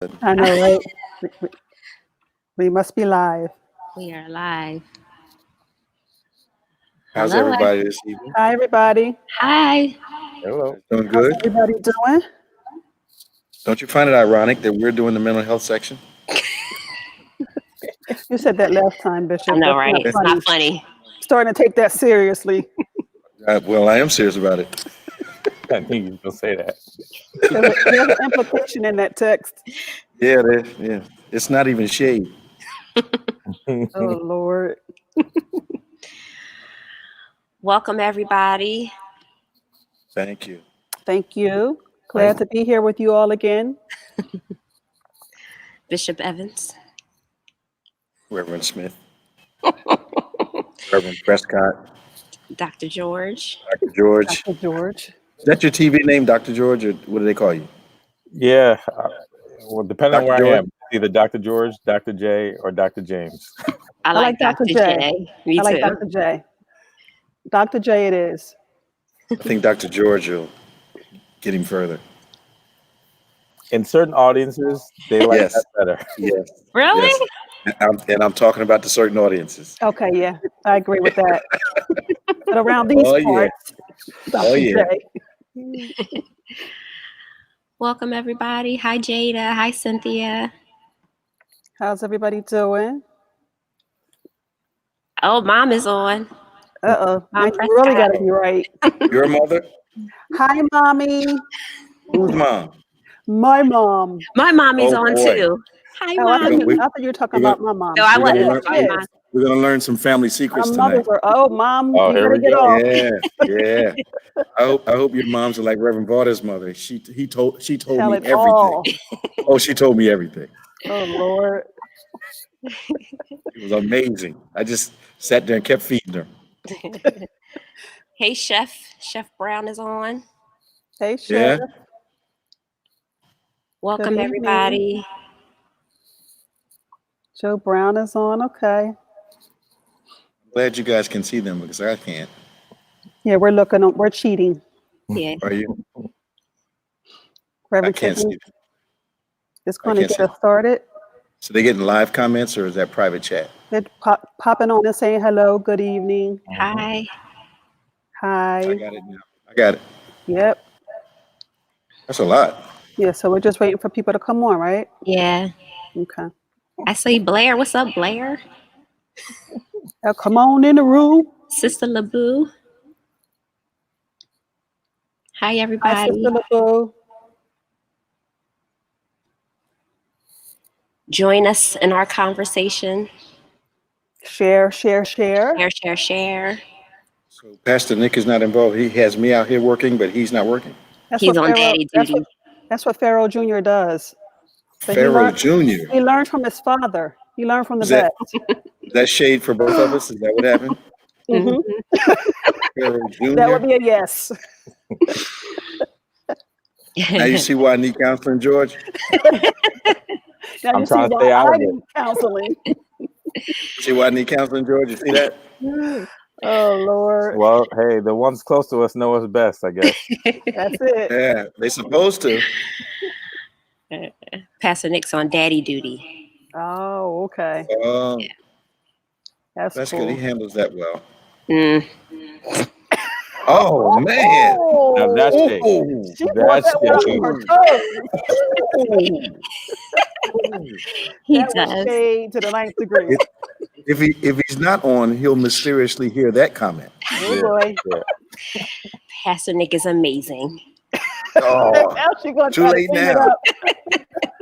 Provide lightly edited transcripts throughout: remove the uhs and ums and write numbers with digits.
I know, right? We must be live. We are live. How's Hello. everybody this evening? Hi, everybody. Hi. Hello. Doing How's good? everybody doing? Don't you find it ironic that we're doing the mental health section? You said that last time, Bishop. I know, That's right? not It's funny. not funny. Starting to take that seriously. Well, I am serious about it. I think you will say that. There's an implication in that text. Yeah, it's not even shade. Oh, Lord. Welcome, everybody. Thank you. Thank you. Glad to be here with you all again. Bishop Evans. Reverend Smith. Reverend Prescott. Dr. George. Dr. George. Dr. George. Is that your TV name, Dr. George, or what do they call you? Yeah. Well, depending on Dr. where I George? am, either Dr. George, Dr. J, or Dr. James. I like Dr. J. Me I like too. Dr. J. Dr. J it is. I think Dr. George will get him further. In certain audiences, they like Yes. that better. Yes. Really? Yes. And I'm talking about the certain audiences. Okay, yeah. I agree with that. But around these Oh, yeah. parts, Dr. Oh, yeah. J. Welcome, everybody. Hi, Jada. Hi, Cynthia. How's everybody doing? Oh, Mom is on. Uh-oh. Mom Now you really got Prescott. to be right. Your mother? Hi, Mommy. Whose mom? My mom. My mommy's Oh, on boy. too. Hi, Oh, I Mommy. thought you were talking we're about my mom. No, I We're wasn't gonna talking about learn, mine. we're gonna learn some family Our secrets tonight. mothers are, oh, Mom, Oh, you here better we get go. off. Yeah. I hope your moms are like Reverend Varda's mother. She told Tell me it everything. all. Oh, she told me everything. Oh, Lord. It was amazing. I just sat there and kept feeding her. Hey, Chef. Chef Brown is on. Hey, Chef. Yeah. Welcome, evening. everybody. Joe Brown is on. Okay. Glad you guys can see them because I can't. Yeah, we're cheating. Yeah. Are you? I Reverend can't see Tiffany them. is I going to can't get see us them. started. So they getting live comments or is that private chat? They're popping on and saying hello, good evening. Hi. I Hi. got it now. I got it. Yep. That's a lot. Yeah, so we're just waiting for people to come on, right? Yeah. Okay. I see Blair. What's up, Blair? Now come on in the room. Sister LaBoo. Hi, Hi, everybody. Sister LaBoo. Join us in our conversation. Share. Share, share. So Pastor Nick is not involved. He has me out here working, but he's not working. He's on daddy duty. That's what Pharaoh Jr. does. But Pharaoh Jr. He learned from his father. He learned from the Is that- best. Is that shade for both of us? Is that what happened? Mhm. Pharaoh Jr. That would be a yes. Now you see why I need counseling, George? Now I'm you see trying to why stay out I of it. need counseling. See why I need counseling, George? You see that? Oh, Lord. Well, hey, the ones close to us know us best, I guess. That's it. Yeah, they supposed to. Pastor Nick's on daddy duty. Oh, okay. That's That's cool. good. He handles that well. Mm. Oh, man. Oh, Now that's shade. she brought That's that one up shade. from her toes. He That was does. shade to the 9th degree. If he's not on, he'll mysteriously hear that comment. Oh, Yeah, boy. yeah. Pastor Nick is amazing. Oh, Now she gonna too try to late clean it now. up.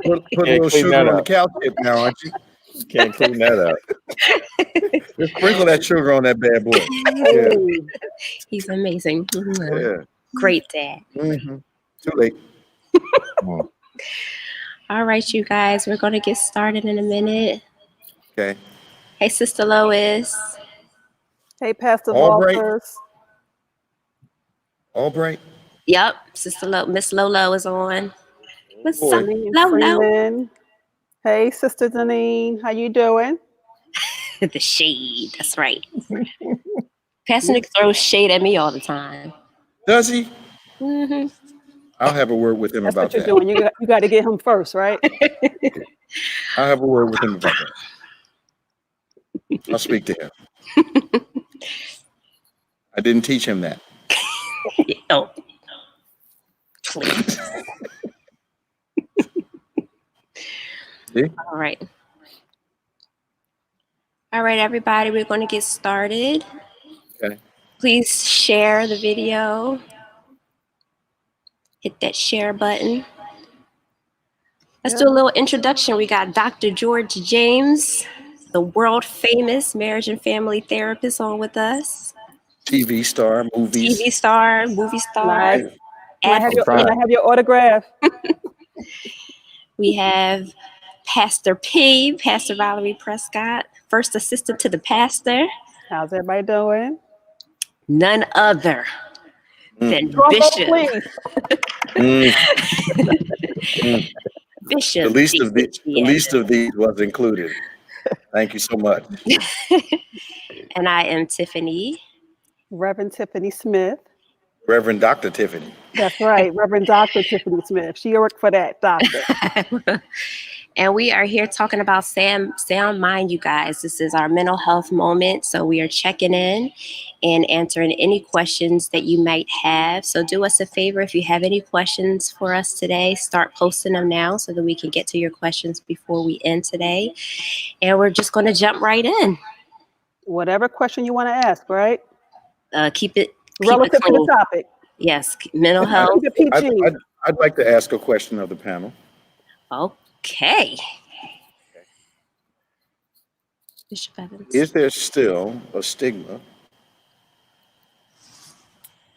Put a Can't little clean sugar that on the up. cow tip now, aren't you? Can't clean that up. Just sprinkle that sugar on that bad boy. Yeah. Ooh. He's amazing. Yeah. Great dad. Mm-hmm. Too late. All right, you guys, we're going to get started in a minute. Okay. Hey, Sister Lois. Hey, Pastor Albright. Walters. Albright. Yep, Miss Lolo is on. What's Boy. up, Janine Lolo? Freeman. Hey, Sister Janine. How you doing? The shade. That's right. Pastor Nick throws shade at me all the time. Does he? Mm-hmm. I'll have a word with him That's about what you're that. doing. You got to get him first, right? I'll have a word with him about that. I'll speak to him. I didn't teach him that. Oh, please. See? All right. All right, everybody, we're going to get started. Okay. Please share the video. Hit that share button. Let's do a little introduction. We got Dr. George James, the world famous marriage and family therapist, on with us. TV star, movies. TV star, movie star, Nice. Can I advocate. have your autograph? We have Pastor P, Pastor Valerie Prescott, first assistant to the pastor, How's everybody doing? none other than Drum roll, Bishop. please. Mm, mm. Bishop. The least of BCTN. these was included. Thank you so much. And I am Tiffany. Reverend Tiffany Smith. Reverend Dr. Tiffany. That's right, Reverend Dr. Tiffany Smith. She worked for that doctor. And we are here talking about sound mind, you guys. This is our mental health moment. So we are checking in and answering any questions that you might have. So do us a favor. If you have any questions for us today, start posting them now so that we can get to your questions before we end today. And we're just going to jump right in. Whatever question you want to ask, right? Keep it Relative to clean. the topic. Yes, mental health. Keep it PG. I'd like to ask a question of the panel. Okay. Bishop Evans. Is there still a stigma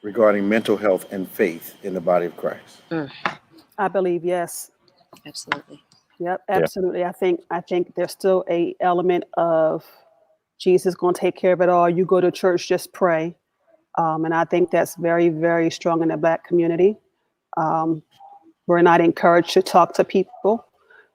regarding mental health and faith in the body of Christ? I believe yes. Absolutely. Yep, absolutely. I think there's still a element of Jesus going to take care of it all. You go to church, just pray. And I think that's very, very strong in the Black community. We're not encouraged to talk to people.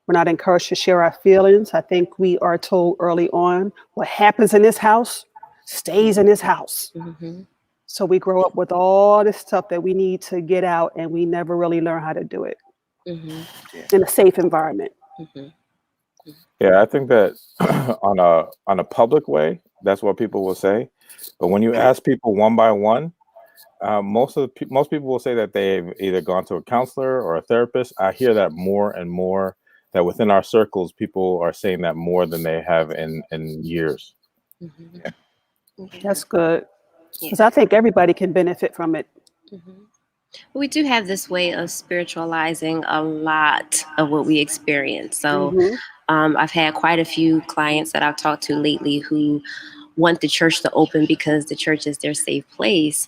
We're not encouraged to share our feelings. I think we are told early on what happens in this house stays in this house. Mm-hmm. So we grow up with all this stuff that we need to get out, and we never really learn how to do it in a safe environment. Mm-hmm. Yeah, I think that on a public way, that's what people will say. But when you ask people one by one, most people will say that they've either gone to a counselor or a therapist. I hear that more and more, that within our circles, people are saying that more than they have in years. Mm-hmm. Yeah. That's good. Because I think everybody can benefit from it. Mm-hmm. We do have this way of spiritualizing a lot of what we experience. So I've had quite a few clients that I've talked to lately who want the church to open because the church is their safe place,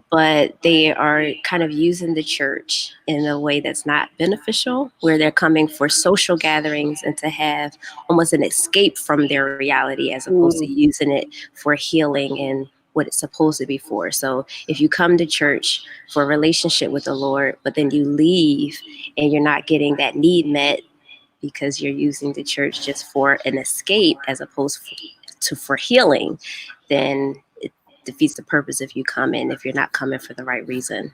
but they are kind of using the church in a way that's not beneficial, where they're coming for social gatherings and to have almost an escape from their reality as opposed to using it for healing and what it's supposed to be for. So if you come to church for a relationship with the Lord, but then you leave and you're not getting that need met because you're using the church just for an escape as opposed to for healing, then it defeats the purpose if you come in, if you're not coming for the right reason.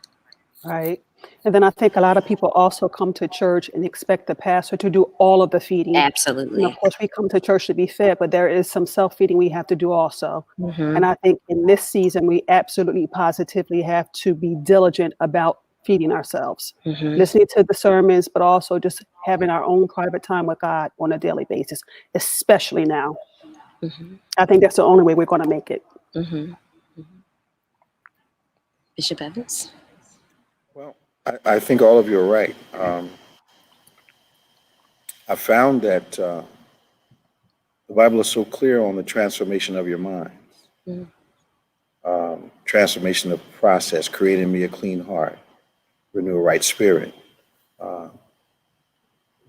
Right. And then I think a lot of people also come to church and expect the pastor to do all of the feeding. Absolutely. And of course, we come to church to be fed, but there is some self-feeding we have to do also. Mm-hmm. And I think in this season, we absolutely positively have to be diligent about feeding ourselves, listening to the sermons, but also just having our own private time with God on a daily basis, especially now. I think that's the only way we're going to make it. Bishop Evans? Well, I think all of you are right. I found that the Bible is so clear on the transformation of your minds, transformation of process, creating me a clean heart, renew a right spirit,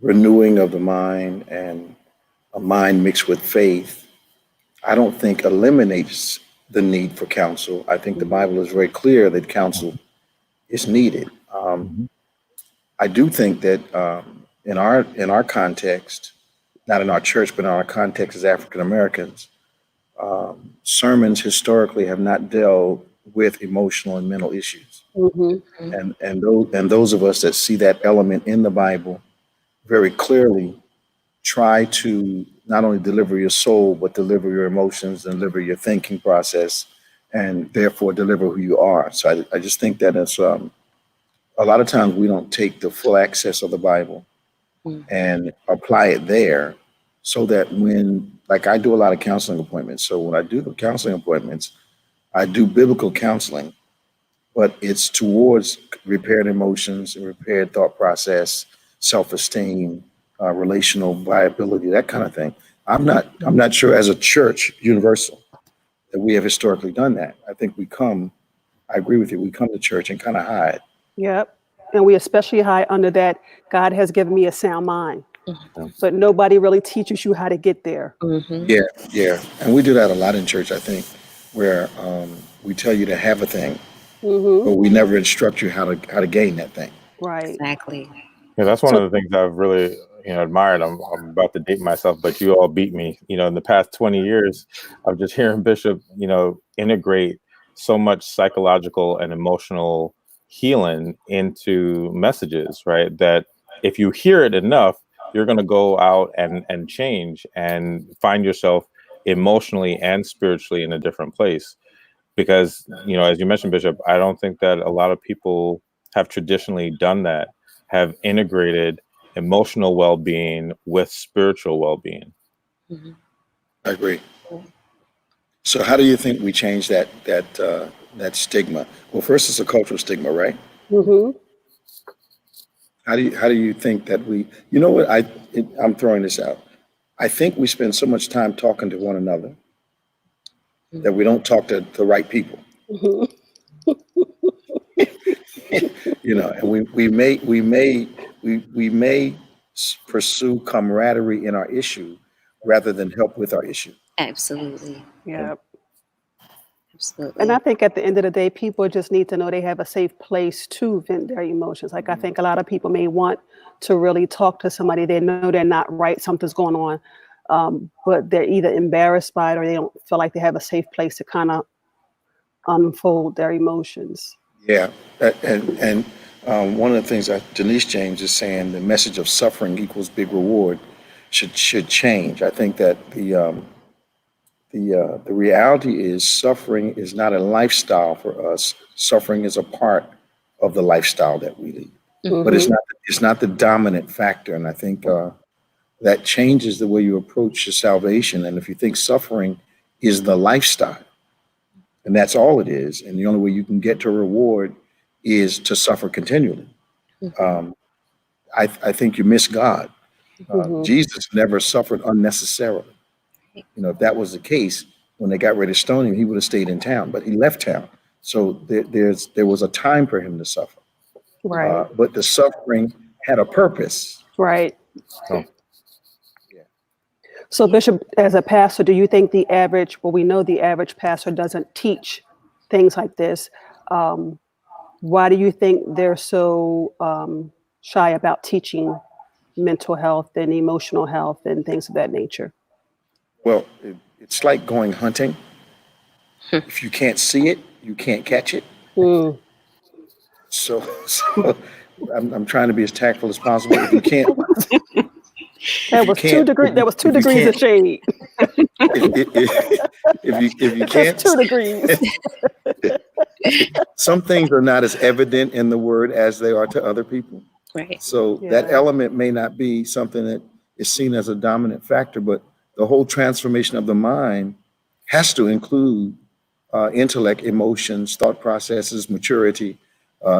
renewing of the mind, and a mind mixed with faith. I don't think eliminates the need for counsel. I think the Bible is very clear that counsel is needed. I do think that in our context, not in our church, but in our context as African Americans, sermons historically have not dealt with emotional and mental issues. Mm-hmm. And those of us that see that element in the Bible very clearly try to not only deliver your soul, but deliver your emotions, deliver your thinking process, and therefore deliver who you are. So I just think that it's a lot of times we don't take the full access of the Bible and apply it there, so that when, like, I do a lot of counseling appointments. So when I do the counseling appointments, I do biblical counseling, but it's towards repaired emotions and repaired thought process, self-esteem, relational viability, that kind of thing. I'm not sure as a church universal that we have historically done that. I think I agree with you. We come to church and kind of hide. Yep. And we especially hide under that God has given me a sound mind. But nobody really teaches you how to get there. Yeah, yeah. And we do that a lot in church, I think, where we tell you to have a thing, but we never instruct you how to gain that thing. Right. Exactly. Yeah, that's one of the things I've really, admired. I'm about to date myself, but you all beat me. In the past 20 years, of just hearing Bishop, integrate so much psychological and emotional healing into messages, right? That if you hear it enough, you're going to go out and change and find yourself emotionally and spiritually in a different place. Because, as you mentioned, Bishop, I don't think that a lot of people have traditionally done that, have integrated emotional well-being with spiritual well-being. I agree. So how do you think we change that stigma? Well, first it's a cultural stigma, right? Mm-hmm. How do you think that we? You know what? I'm throwing this out. I think we spend so much time talking to one another that we don't talk to the right people. Mm-hmm. And we may pursue camaraderie in our issue rather than help with our issue. Absolutely. Yeah. Absolutely. And I think at the end of the day, people just need to know they have a safe place to vent their emotions. Like, I think a lot of people may want to really talk to somebody. They know they're not right, something's going on, but they're either embarrassed by it or they don't feel like they have a safe place to kind of unfold their emotions. Yeah, and one of the things that Denise James is saying, the message of suffering equals big reward, should change. I think that the reality is suffering is not a lifestyle for us. Suffering is a part of the lifestyle that we lead, but it's not the dominant factor. And I think that changes the way you approach your salvation. And if you think suffering is the lifestyle, and that's all it is, and the only way you can get to a reward is to suffer continually, I think you miss God. Jesus never suffered unnecessarily. If that was the case, when they got ready to stone him, he would have stayed in town, but he left town. So there was a time for him to suffer. Right. But the suffering had a purpose. Right. Yeah. So, Bishop, as a pastor, do you think we know the average pastor doesn't teach things like this. Why do you think they're so shy about teaching mental health and emotional health and things of that nature? Well, it's like going hunting. If you can't see it, you can't catch it. Mm. So I'm trying to be as tactful as possible. If you can't, That was 2 degrees. That was 2 degrees of shade. If you can't, 2 degrees. some things are not as evident in the word as they are to other people. Right. So that element may not be something that is seen as a dominant factor, but the whole transformation of the mind has to include intellect, emotions, thought processes, maturity,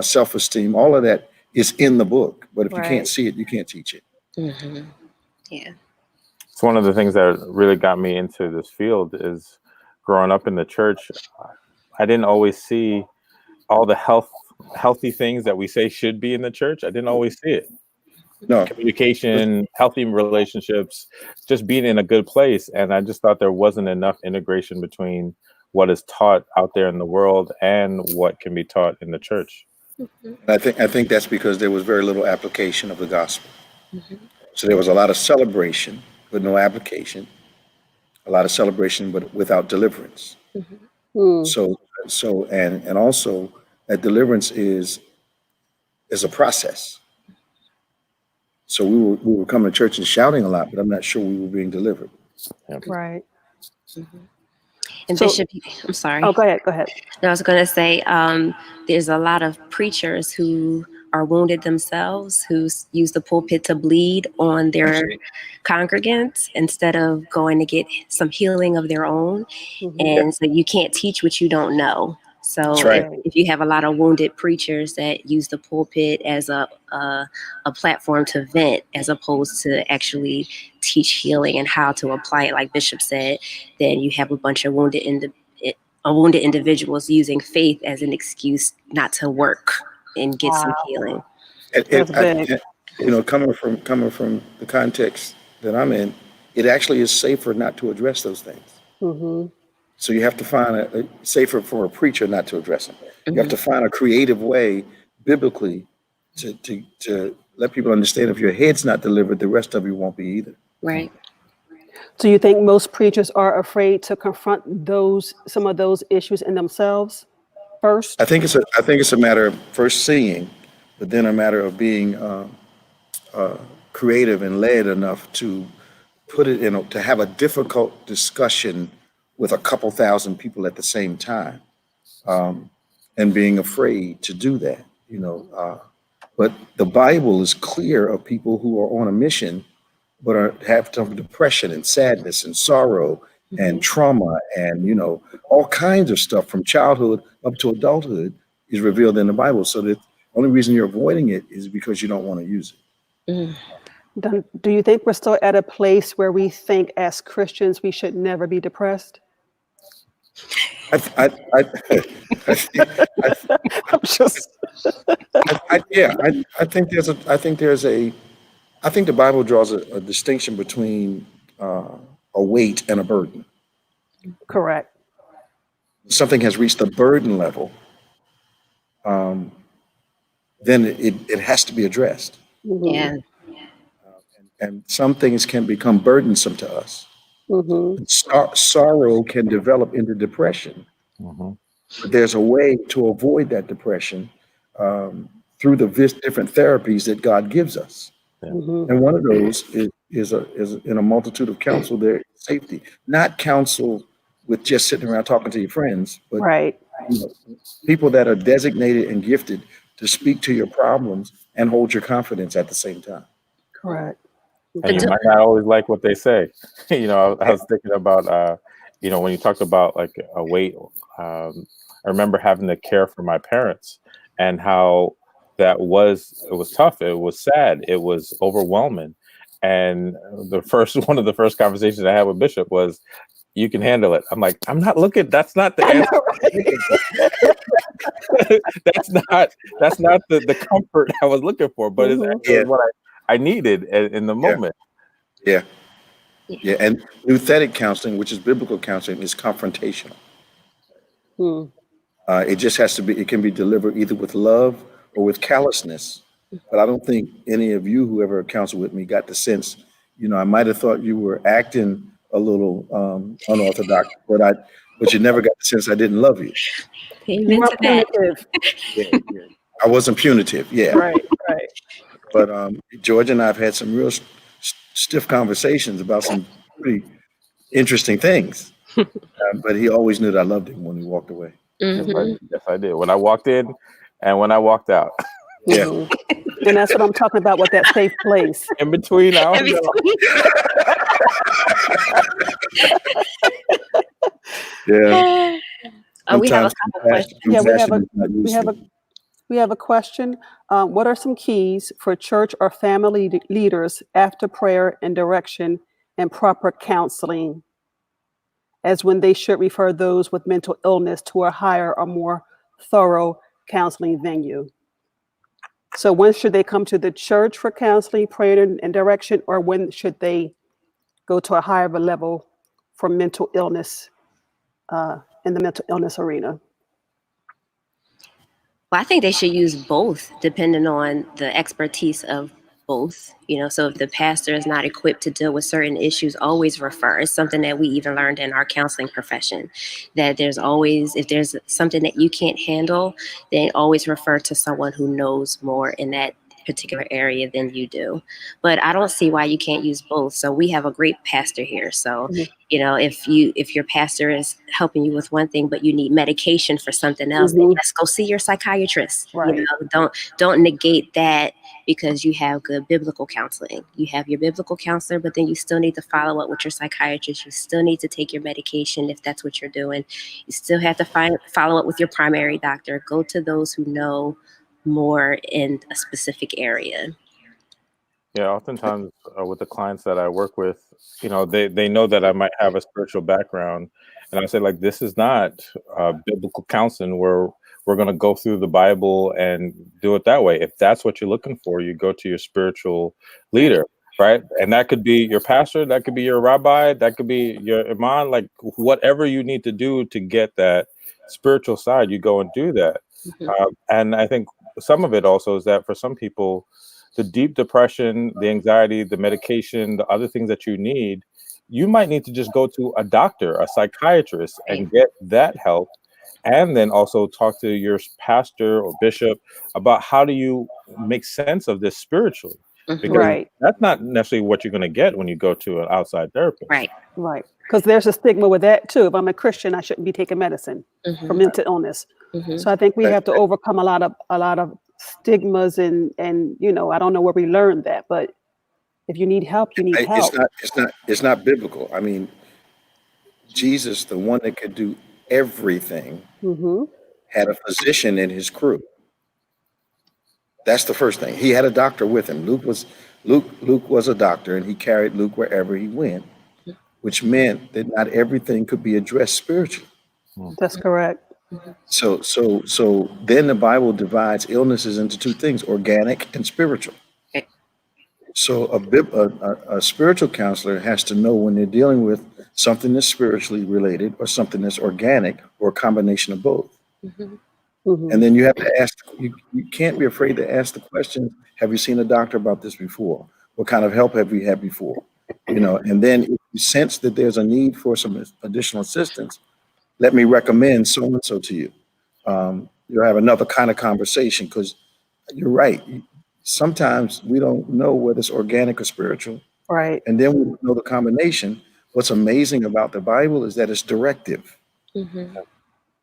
self-esteem. All of that is in the book. But if you can't see it, you can't teach it. Mm-hmm. Yeah. It's one of the things that really got me into this field is growing up in the church. I didn't always see all the healthy things that we say should be in the church. I didn't always see it. No. Communication, healthy relationships, just being in a good place. And I just thought there wasn't enough integration between what is taught out there in the world and what can be taught in the church. Mm-hmm. I think that's because there was very little application of the gospel. Mm-hmm. So there was a lot of celebration, but no application. A lot of celebration, but without deliverance. Mm-hmm. So and also that deliverance is a process. So we were coming to church and shouting a lot, but I'm not sure we were being delivered. Right. And So- Bishop, I'm sorry. Oh, go ahead. Go ahead. No, I was going to say there's a lot of preachers who are wounded themselves, who use the pulpit to bleed on their congregants instead of going to get some healing of their own. And so you can't teach what you don't know. So right. if you have a lot of wounded preachers that use the pulpit as a platform to vent, as opposed to actually teach healing and how to apply it, like Bishop said, then you have a bunch of wounded individuals using faith as an excuse not to work and get some healing. That's big. Coming from the context that I'm in, it actually is safer not to address those things. Mm-hmm. So you have to find a safer for a preacher not to address them. You have to find a creative way, biblically, to let people understand if your head's not delivered, the rest of you won't be either. Right. Do you think most preachers are afraid to confront some of those issues in themselves first? I think it's a matter of first seeing, but then a matter of being creative and led enough to put it to have a difficult discussion with a couple thousand people at the same time, and being afraid to do that. But the Bible is clear of people who are on a mission, but have some depression and sadness and sorrow and trauma and all kinds of stuff from childhood up to adulthood is revealed in the Bible. So the only reason you're avoiding it is because you don't want to use it. Do you think we're still at a place where we think as Christians we should never be depressed? I think the Bible draws a distinction between a weight and a burden. Correct. Something has reached the burden level, then it has to be addressed. Yeah. And some things can become burdensome to us. Sorrow can develop into depression. But there's a way to avoid that depression through the different therapies that God gives us. And one of those is in a multitude of counsel, there is safety. Not counsel with just sitting around talking to your friends, but people that are designated and gifted to speak to your problems and hold your confidence at the same time. Correct. And you might not always like what they say. I was thinking about, when you talked about like a weight, I remember having to care for my parents and how it was tough. It was sad. It was overwhelming. And one of the first conversations I had with Bishop was, "You can handle it." I'm like, I'm not looking. That's not the answer. that's not the comfort I was looking for, but it's actually what I needed in the moment. Yeah. And nouthetic counseling, which is biblical counseling, is confrontational. It just has to be. It can be delivered either with love or with callousness. But I don't think any of you who ever counseled with me got the sense. I might have thought you were acting a little unorthodox, but you never got the sense I didn't love you. You weren't punitive. I wasn't punitive. Yeah. Right. But George and I have had some real stiff conversations about some pretty interesting things. But he always knew that I loved him when he walked away. Yes, I did. When I walked in and when I walked out. Yeah. And that's what I'm talking about with that safe place. In between now. Yeah. We have a couple questions. Yeah, we have a question. What are some keys for church or family leaders after prayer and direction and proper counseling, as when they should refer those with mental illness to a higher or more thorough counseling venue? So when should they come to the church for counseling, prayer, and direction, or when should they go to a higher level for mental illness in the mental illness arena? Well, I think they should use both, depending on the expertise of both, so if the pastor is not equipped to deal with certain issues, always refer. It's something that we even learned in our counseling profession, that there's always, if there's something that you can't handle, then always refer to someone who knows more in that particular area than you do. But I don't see why you can't use both. So we have a great pastor here. So, Mhm. if your pastor is helping you with one thing, but you need medication for something else, then Mhm. let's go see your psychiatrist. Right. Don't negate that because you have good biblical counseling. You have your biblical counselor, but then you still need to follow up with your psychiatrist. You still need to take your medication if that's what you're doing. You still have to follow up with your primary doctor. Go to those who know more in a specific area. Yeah, oftentimes with the clients that I work with, they know that I might have a spiritual background, and I say like, this is not biblical counseling where we're going to go through the Bible and do it that way. If that's what you're looking for, you go to your spiritual leader, right? And that could be your pastor, that could be your rabbi, that could be your imam, like whatever you need to do to get that spiritual side, you go and do that. Mhm. And I think some of it also is that for some people, the deep depression, the anxiety, the medication, the other things that you need, you might need to just go to a doctor, a psychiatrist, Right. and get that help. And then also talk to your pastor or bishop about how do you make sense of this spiritually? Mhm. Because Right. that's not necessarily what you're going to get when you go to an outside therapist. Right. Right. Because there's a stigma with that too. If I'm a Christian, I shouldn't be taking medicine for Mhm. mental illness. Mhm. So I think we That- have to overcome a lot of stigmas and I don't know where we learned that, but if you need help, you need It's help. not biblical. I mean, Jesus, the one that could do everything, Mm-hmm. had a physician in his crew. That's the first thing. He had a doctor with him. Luke was a doctor, and he carried Luke wherever he went, which meant that not everything could be addressed spiritually. That's correct. Mhm. So then the Bible divides illnesses into two things: organic and spiritual. Okay. So a spiritual counselor has to know when they're dealing with something that's spiritually related or something that's organic or a combination of both. Mhm. Mm-hmm. And then you have to ask, you can't be afraid to ask the question, have you seen a doctor about this before? What kind of help have you had before? And then if you sense that there's a need for some additional assistance, let me recommend so and so to you. You'll have another kind of conversation because you're right. Sometimes we don't know whether it's organic or spiritual. Right. And then we know the combination. What's amazing about the Bible is that it's directive, Mhm.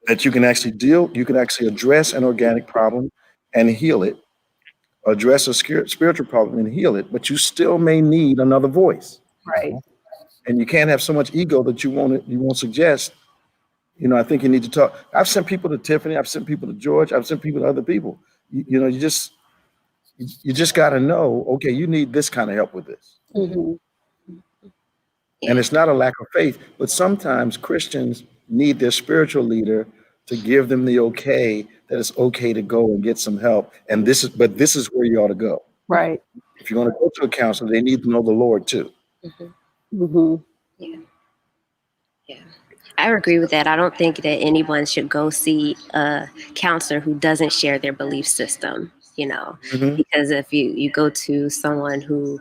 that you can actually address an organic problem and heal it, address a spiritual problem and heal it, but you still may need another voice. Right. And you can't have so much ego that you won't suggest, I think you need to talk. I've sent people to Tiffany, I've sent people to George, I've sent people to other people. You just got to know, okay, you need this kind of help with this. Mm-hmm. And Yeah. it's not a lack of faith, but sometimes Christians need their spiritual leader to give them the okay that it's okay to go and get some help. And this is where you ought to go. Right. If you're going to go to a counselor, they need to know the Lord too. Mhm. Mm-hmm. Yeah. Yeah. I agree with that. I don't think that anyone should go see a counselor who doesn't share their belief system, Mhm. because if you go to someone who,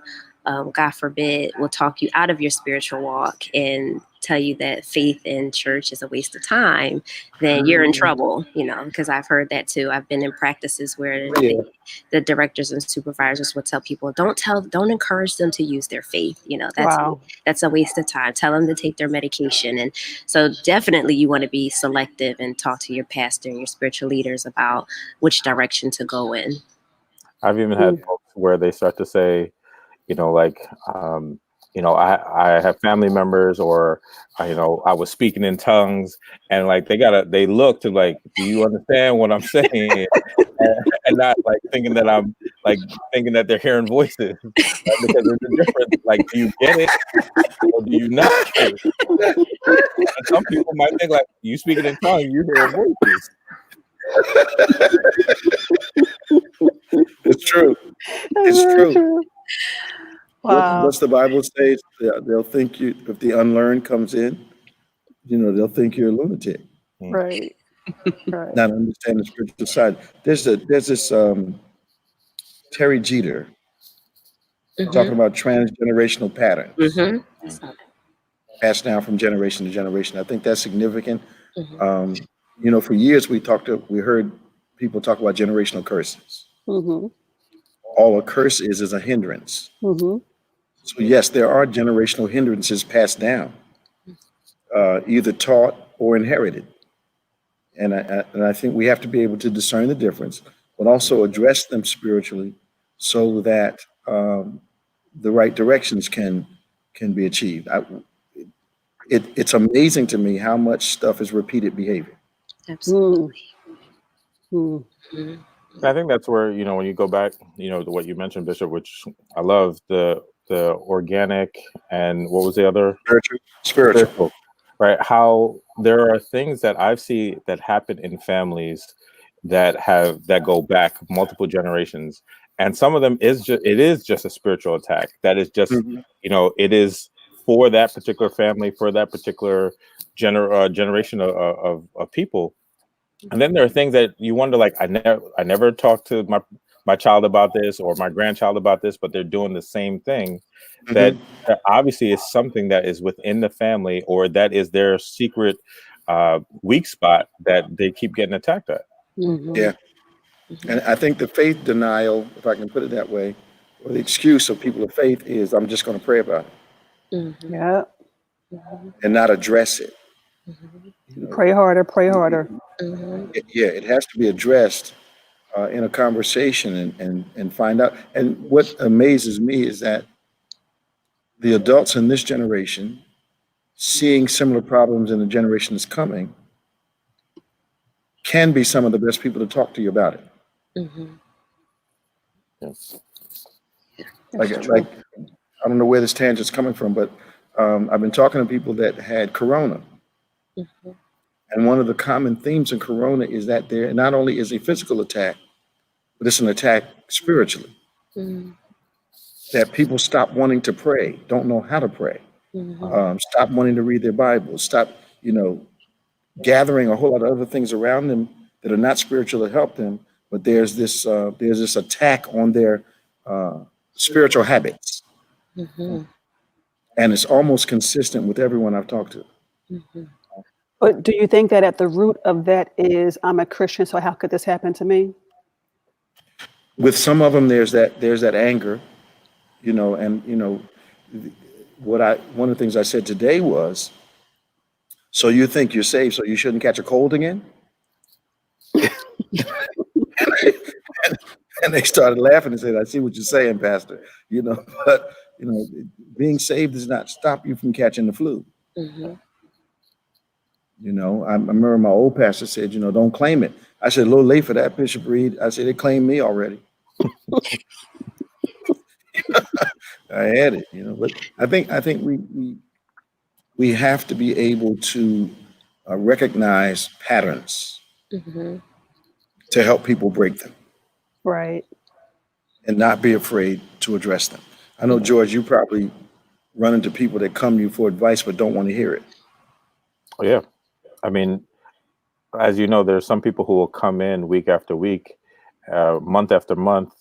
God forbid, will talk you out of your spiritual walk and tell you that faith in church is a waste of time, then you're in trouble, because I've heard that too. I've been in practices where Yeah. the directors and supervisors will tell people, don't encourage them to use their faith. Wow. That's a waste of time. Tell them to take their medication. And so definitely you want to be selective and talk to your pastor and your spiritual leaders about which direction to go in. I've even had Mm. folks where they start to say, like, I have family members, or I was speaking in tongues, and like they look to like, do you understand what I'm saying? And not like thinking that they're hearing voices, right? Because there's a difference. Like, do you get it or do you not get it? And some people might think like, you speaking in tongues, you hear voices. It's true. That's It's very true. true. Wow. What's the Bible say? They'll think you, if the unlearned comes in, they'll think you're a lunatic, Right. Right. not understand the spiritual side. There's this Terry Jeter. talking about transgenerational patterns Mm-hmm. passed down from generation to generation. I think that's significant. Mm-hmm. For years we heard people talk about generational curses. Mm-hmm. All a curse is a hindrance. Mm-hmm. So yes, there are generational hindrances passed down, either taught or inherited. And I think we have to be able to discern the difference, but also address them spiritually so that the right directions can be achieved. It's amazing to me how much stuff is repeated behavior. Absolutely. Mm. Mm-hmm. I think that's where, when you go back, to what you mentioned, Bishop, which I love, the organic, and what was the other? Spiritual. Right? How there are things that I've seen that happen in families that go back multiple generations, and some of them it is just a spiritual attack that is just Mhm. it is for that particular family, for that particular generation of people. And then there are things that you wonder, like, I never talked to my child about this, or my grandchild about this, but they're doing the same thing. That, Mhm. that obviously is something that is within the family, or that is their secret weak spot that they keep getting attacked at. Mm-hmm. Yeah. And I think the faith denial, if I can put it that way, or the excuse of people of faith is, I'm just going to pray about it Mm-hmm. Yeah. and not address it. Pray harder. Pray You- harder. Mm-hmm. yeah, it has to be addressed in a conversation and find out. And what amazes me is that the adults in this generation, seeing similar problems in the generation that's coming, can be some of the best people to talk to you about it. Mm-hmm. Yes. Like, That's true. like I don't know where this tangent's coming from, but I've been talking to people that had corona. Mm-hmm. And one of the common themes in corona is that there not only is a physical attack, but it's an attack spiritually. Mm-hmm. That people stop wanting to pray, don't know how to pray, Mm-hmm. stop wanting to read their Bibles, stop, gathering a whole lot of other things around them that are not spiritual to help them. But there's this attack on their spiritual habits, Mm-hmm. and it's almost consistent with everyone I've talked to. Mm-hmm. But do you think that at the root of that is, I'm a Christian, so how could this happen to me? With some of them, there's that anger, and one of the things I said today was, so you think you're saved, so you shouldn't catch a cold again? And they started laughing and said, I see what you're saying, Pastor. But being saved does not stop you from catching the flu. Mm-hmm. I remember my old pastor said, don't claim it. I said, a little late for that, Bishop Reed. I said, they claimed me already. I had it, but I think we have to be able to recognize patterns Mm-hmm. to help people break them Right. and not be afraid to address them. I know, George, you probably run into people that come to you for advice but don't want to hear it. Oh, yeah. I mean, as you know, there's some people who will come in week after week, month after month,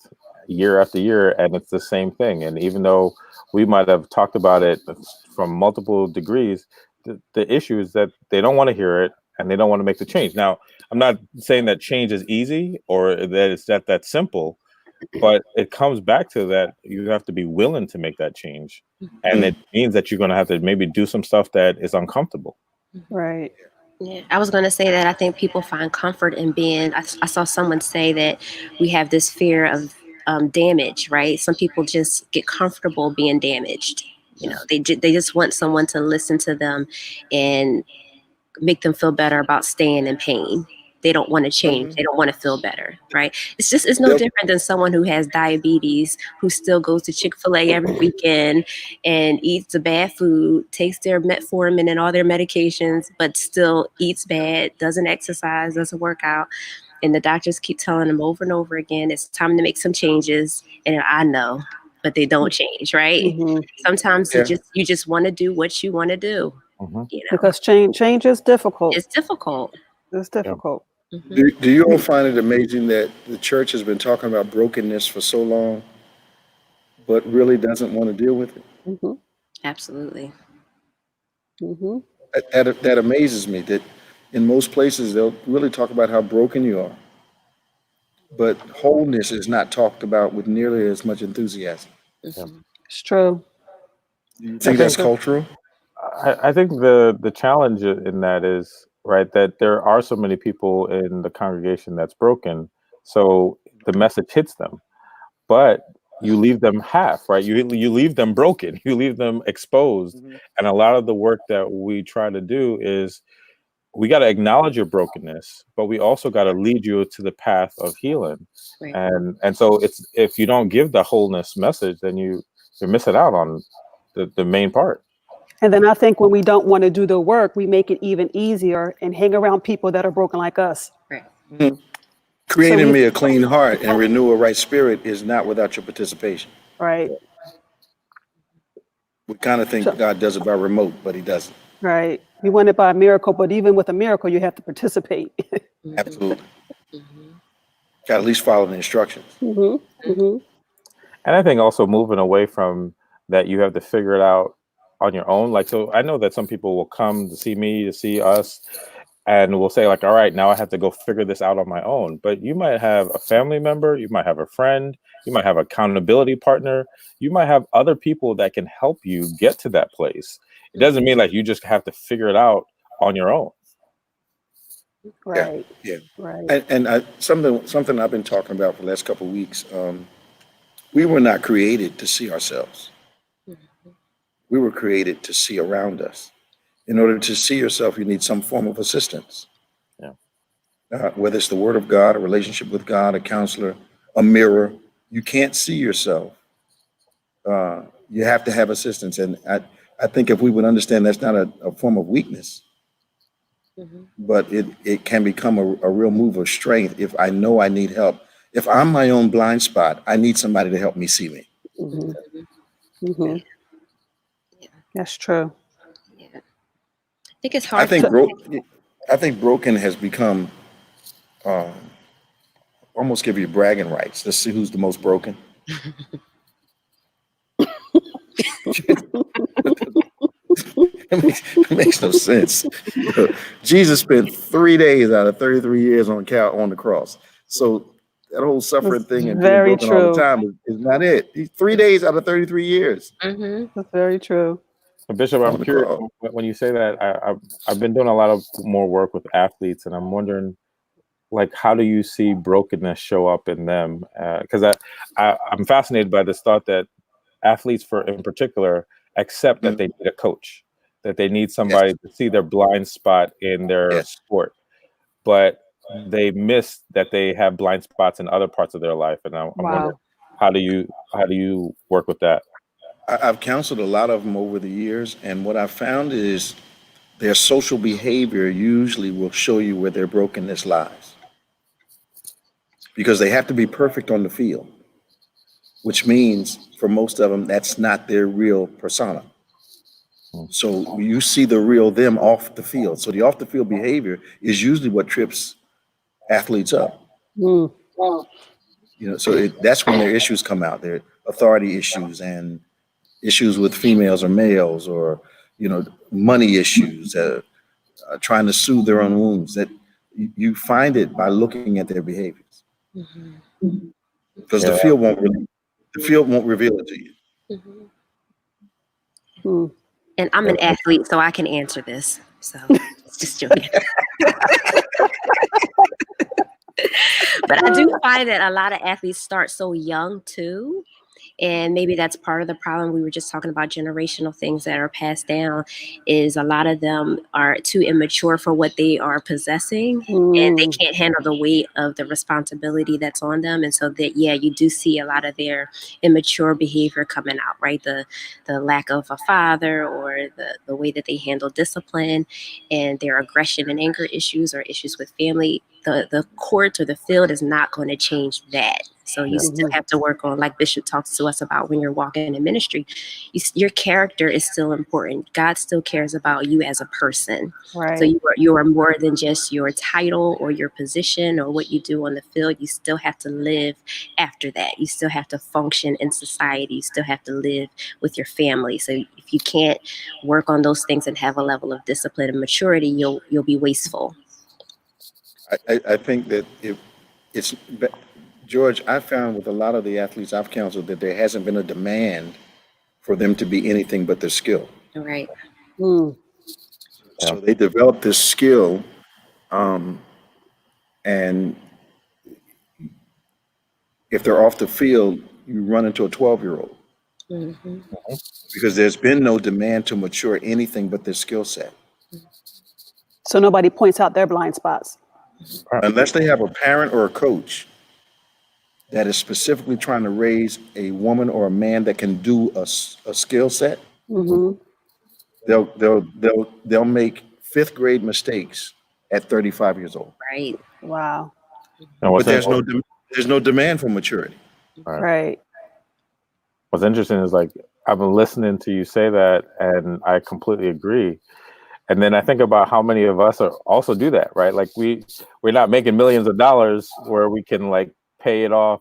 year after year, and it's the same thing. And even though we might have talked about it from multiple degrees, the issue is that they don't want to hear it and they don't want to make the change. Now, I'm not saying that change is easy or that it's that simple, but it comes back to that you have to be willing to make that change. And it means that you're going to have to maybe do some stuff that is uncomfortable. Right. Yeah, I was going to say that I think people find comfort in being. I saw someone say that we have this fear of damage, right? Some people just get comfortable being damaged. They just want someone to listen to them and make them feel better about staying in pain. They don't want to change. Mhm. They don't want to feel better, right? It's no They'll- different than someone who has diabetes who still goes to Chick-fil-A every weekend and eats the bad food, takes their metformin and all their medications, but still eats bad, doesn't exercise, doesn't work out. And the doctors keep telling them over and over again, it's time to make some changes. And I know, but they don't change, right? Mm-hmm. Sometimes Yeah. you just want to do what you want to do. Mm-hmm. Because change is difficult. It's difficult. It's difficult. Mhm. Do you all find it amazing that the church has been talking about brokenness for so long, but really doesn't want to deal with it. Mm-hmm. Absolutely. Mm-hmm. That amazes me that in most places they'll really talk about how broken you are, but wholeness is not talked about with nearly as much enthusiasm. Yeah. Mhm. It's true. Do you I think that's think cultural? I think the challenge in that is right that there are so many people in the congregation that's broken, so the message hits them, but you leave them half, right? You leave them broken, you leave them exposed, Mhm. and a lot of the work that we try to do is we got to acknowledge your brokenness, but we also got to lead you to the path of healing, Right. and so it's if you don't give the wholeness message, then you're missing out on the main part. And then I think when we don't want to do the work, we make it even easier and hang around people that are broken like us. Right. Mhm. So Creating we, me a clean heart and renew a right spirit is not without your participation. right, We kind of think so, God does it by remote, but He doesn't. right. We want it by a miracle, but even with a miracle, you have to participate. Mhm. Absolutely. Mhm. Got to at least follow the instructions. hmm hmm And I think also moving away from that, you have to figure it out on your own. Like, so I know that some people will come to see me, to see us, and will say, like, all right, now I have to go figure this out on my own. But you might have a family member, you might have a friend, you might have an accountability partner, you might have other people that can help you get to that place. It doesn't mean like you just have to figure it out on your own. Yeah, Right, yeah. right. And something I've been talking about for the last couple of weeks. We were not created to see ourselves. Mhm. We were created to see around us. In order to see yourself, you need some form of assistance, Yeah. whether it's the Word of God, a relationship with God, a counselor, a mirror. You can't see yourself. You have to have assistance. And I think if we would understand that's not a form of weakness, Mhm. but it can become a real move of strength if I know I need help. If I'm my own blind spot, I need somebody to help me see me. hmm Mhm. hmm Yeah. Yeah. That's true. Yeah. I think it's I hard think to. So, I think broken has become um, almost give you bragging rights. Let's see who's the most broken. It makes no sense. You know, Jesus spent 3 days out of 33 years on the cross. So that whole suffering that's thing and being very broken all the true. time is not it. 3 days out of 33 years Mhm. That's very true. But Bishop, I'm on the curious cross. when you say that. I've been doing a lot of more work with athletes, and I'm wondering, like, how do you see brokenness show up in them? Because I'm fascinated by this thought that athletes, for in particular, accept that Mm, they need a coach, that they need yes, somebody to see their blind spot in their yes. sport, but they miss that they have blind spots in other parts of their life. And I'm wondering, Wow. how do you work with that? I've counseled a lot of them over the years, and what I've found is their social behavior usually will show you where their brokenness lies because they have to be perfect on the field, which means for most of them, that's not their real persona. Hmm. So you see the real them off the field. So the off the field behavior is usually what trips athletes up. Mm. So that's when their issues come out, their authority issues and issues with females or males, or money issues, trying to soothe their own wounds. That you find it by looking at their behaviors Mhm. because Yeah, the field won't reveal it to you. Mhm. Mm. And I'm yeah, an athlete, so I can answer this. So just joking. But I do find that a lot of athletes start so young too. And maybe that's part of the problem. We were just talking about generational things that are passed down, is a lot of them are too immature for what they are possessing, and they Mm. can't handle the weight of the responsibility that's on them. And so that, yeah, you do see a lot of their immature behavior coming out, right? The lack of a father, or the way that they handle discipline, and their aggression and anger issues, or issues with family. the court or the field is not going to change that. So you still have to work on, like Bishop talks to us about when you're walking in ministry, your character is still important. God still cares about you as a person. Right. So you are more than just your title or your position or what you do on the field. You still have to live after that. You still have to function in society. You still have to live with your family. So if you can't work on those things and have a level of discipline and maturity, you'll be wasteful. I think that it's George, I found with a lot of the athletes I've counseled that there hasn't been a demand for them to be anything but their skill. Right. Mm. So they develop this skill, and if they're off the field, you run into a 12-year-old because there's been no demand to mature anything but their skill set. So nobody points out their blind spots. Unless they have a parent or a coach that is specifically trying to raise a woman or a man that can do a skill set, they'll make fifth grade mistakes at 35 years old. Right. Wow. But there's no demand for maturity. Right. What's interesting is, like, I've been listening to you say that, and I completely agree. And then I think about how many of us also do that, right? Like we're not making millions of dollars where we can like pay it off,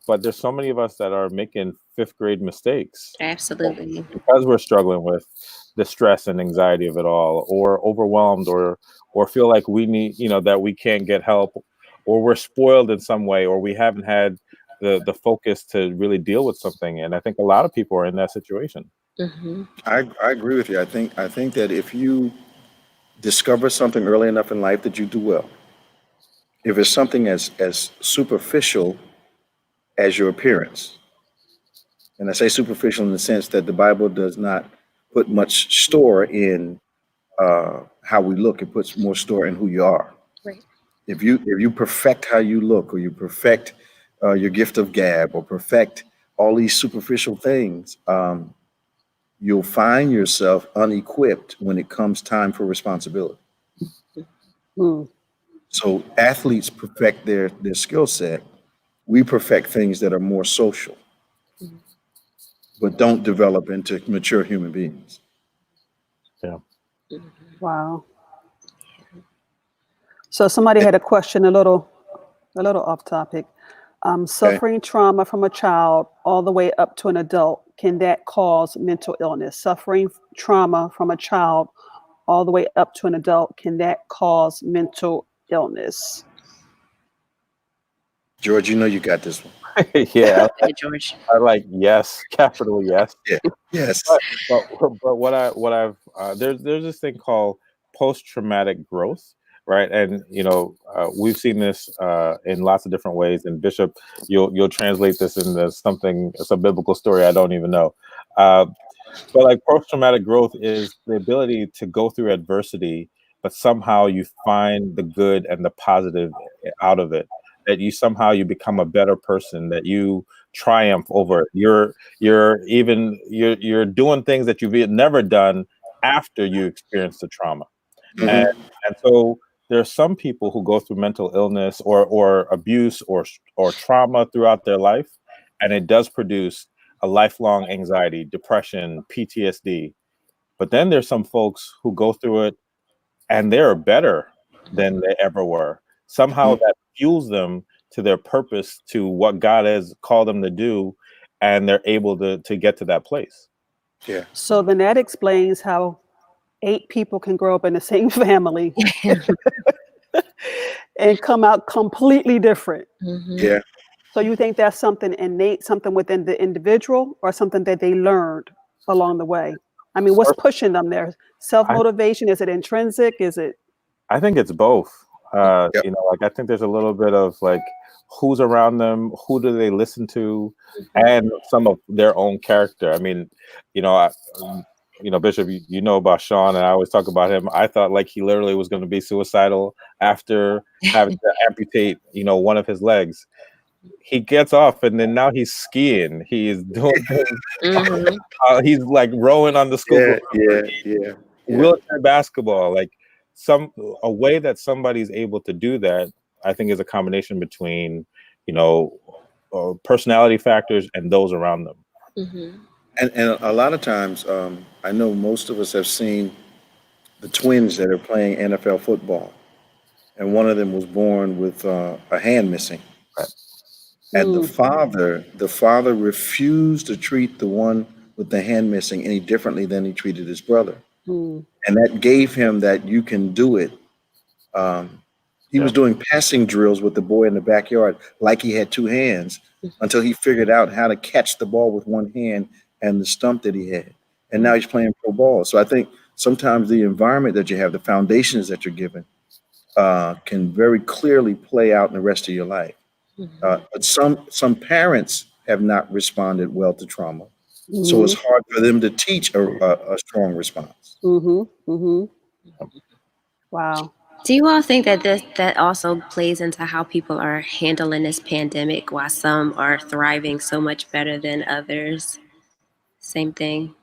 but there's so many of us that are making fifth grade mistakes. Absolutely. Because we're struggling with the stress and anxiety of it all, or overwhelmed, or feel like we need, that we can't get help, or we're spoiled in some way, or we haven't had the focus to really deal with something. And I think a lot of people are in that situation. I agree with you. I think that if you discover something early enough in life that you do well, if it's something as superficial as your appearance, and I say superficial in the sense that the Bible does not put much store in how we look. It puts more store in who you are. Right. If you perfect how you look, or you perfect your gift of gab, or perfect all these superficial things, you'll find yourself unequipped when it comes time for responsibility. So athletes perfect their skill set. We perfect things that are more social, but don't develop into mature human beings. Yeah. Wow. So somebody had a question, a little off topic. Suffering trauma from a child all the way up to an adult, can that cause mental illness? Suffering trauma from a child all the way up to an adult, can that cause mental illness? George, you got this one. Yeah. Hey, George. I like yes, capital yes. Yeah. Yes. But what I've there's this thing called post-traumatic growth, right? And we've seen this in lots of different ways. And Bishop, you'll translate this into some biblical story I don't even know. But like post-traumatic growth is the ability to go through adversity, but somehow you find the good and the positive out of it. That you become a better person, that you triumph over it. You're doing things that you've never done after you experience the trauma. And so there's some people who go through mental illness or abuse or trauma throughout their life, and it does produce a lifelong anxiety, depression, PTSD. But then there's some folks who go through it and they're better than they ever were. Somehow that fuels them to their purpose, to what God has called them to do, and they're able to get to that place. Yeah. So then that explains how 8 people can grow up in the same family and come out completely different. Yeah. So you think that's something innate, something within the individual, or something that they learned along the way? I mean, what's pushing them there? Self-motivation? Is it intrinsic? Is it? I think it's both. I think there's a little bit of like who's around them, who do they listen to, and some of their own character. I mean, Bishop, you know about Sean, and I always talk about him. I thought like he literally was going to be suicidal after having to amputate, one of his legs. He gets off, and then now he's skiing. He's doing things. He's like rowing on the school. Wheelchair basketball, like a way that somebody's able to do that I think is a combination between, personality factors and those around them. Mm-hmm. And a lot of times, I know most of us have seen the twins that are playing NFL football, and one of them was born with a hand missing. Right. And the father refused to treat the one with the hand missing any differently than he treated his brother. Mm. And that gave him that you can do it. He Yeah. was doing passing drills with the boy in the backyard like he had two hands until he figured out how to catch the ball with one hand and the stump that he had. And now he's playing pro ball. So I think sometimes the environment that you have, the foundations that you're given, can very clearly play out in the rest of your life. But some parents have not responded well to trauma, so it's Mhm. hard for them to teach a strong response. Mhm. Mhm. Wow. Do you all think that that also plays into how people are handling this pandemic, while some are thriving so much better than others? Same thing.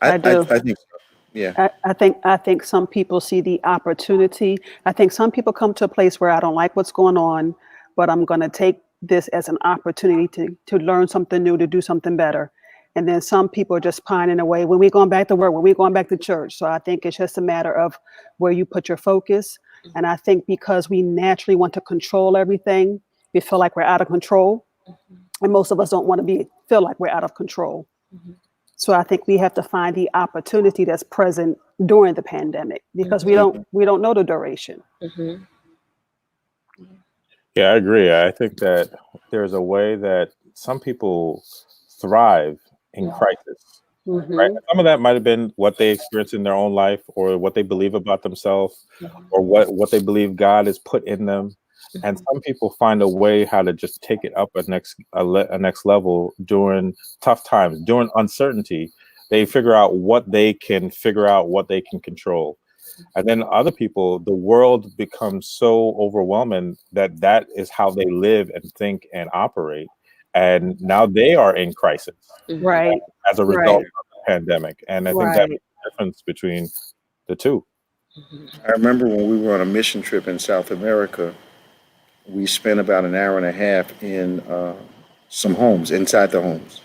I I I, do. I think so. Yeah. I think some people see the opportunity. I think some people come to a place where I don't like what's going on, but I'm going to take this as an opportunity to learn something new, to do something better. And then some people are just pining away. When we going back to work? When we going back to church? So I think it's just a matter of where you put your focus. And I think because we naturally want to control everything, we feel like we're out of control, and most of us don't want to feel like we're out of control. Mm-hmm. So I think we have to find the opportunity that's present during the pandemic, because we don't know the duration. Mm-hmm. Yeah, I agree. I think that there's a way that some people thrive in crisis, right? Hmm. Some of that might have been what they experienced in their own life, or what they believe about themselves, or what they believe God has put in them. And some people find a way how to just take it up a next level during tough times, during uncertainty. They figure out what they can control. And then other people, the world becomes so overwhelming that is how they live and think and operate. And now they are in crisis Right. as a Right. result of the pandemic. And I think that Right. makes a difference between the two. I remember when we were on a mission trip in South America, we spent about an hour and a half in some homes, inside the homes.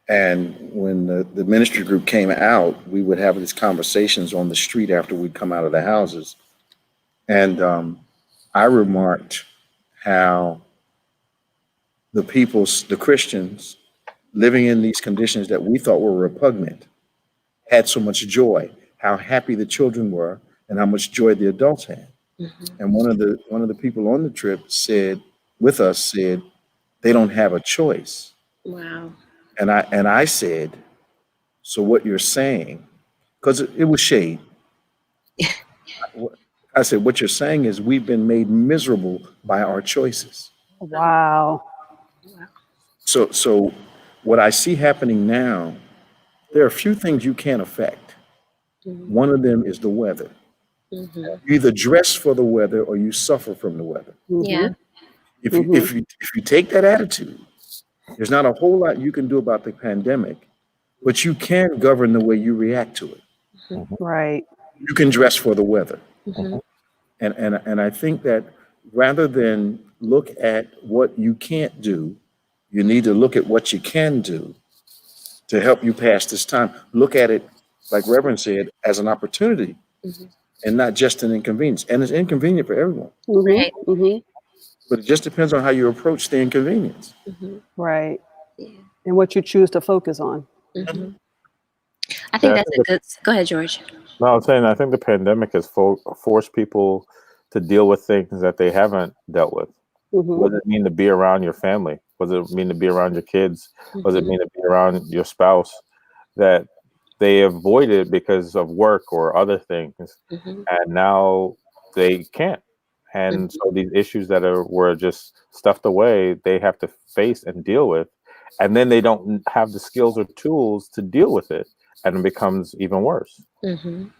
And when the ministry group came out, we would have these conversations on the street after we'd come out of the houses. And I remarked how the Christians living in these conditions that we thought were repugnant, had so much joy, how happy the children were, and how much joy the adults had. And one of the people on the trip said, they don't have a choice. Wow. And I said, so what you're saying, because it was shade. I said, what you're saying is we've been made miserable by our choices. Wow. So what I see happening now, there are a few things you can't affect. One of them is the weather. Mm-hmm. You either dress for the weather or you suffer from the weather. Yeah. If you take that attitude, there's not a whole lot you can do about the pandemic, but you can govern the way you react to it. Right. You can dress for the weather. Mm-hmm. And I think that rather than look at what you can't do, you need to look at what you can do to help you pass this time. Look at it, like Reverend said, as an opportunity and not just an inconvenience. And it's inconvenient for everyone, Right. Mm-hmm. Mm-hmm. but it just depends on how you approach the inconvenience. Mm-hmm. Right. Yeah. And what you choose to focus on. Mm-hmm. I think Yeah, I that's a good. Go ahead, George. No, I'm saying I think the pandemic has forced people to deal with things that they haven't dealt with. Mm-hmm. What does it mean to be around your family? What does it mean to be around your kids? What does it Mhm. mean to be around your spouse that they avoided because of work or other things, Mhm. and now they can't? And so these issues that were just stuffed away, they have to face and deal with, and then they don't have the skills or tools to deal with it, and it becomes even worse. Mhm.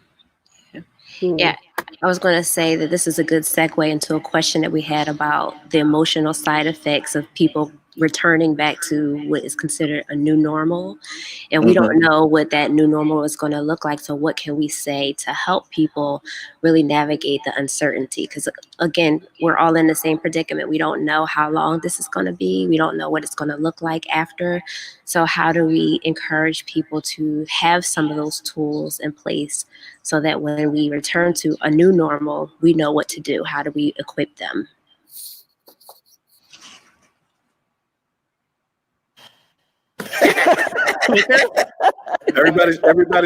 Yeah, I was going to say that this is a good segue into a question that we had about the emotional side effects of people returning back to what is considered a new normal. And we don't know what that new normal is going to look like. So, what can we say to help people really navigate the uncertainty? Because, again, we're all in the same predicament. We don't know how long this is going to be, we don't know what it's going to look like after. So, how do we encourage people to have some of those tools in place so that when we return to a new normal, we know what to do? How do we equip them? Everybody's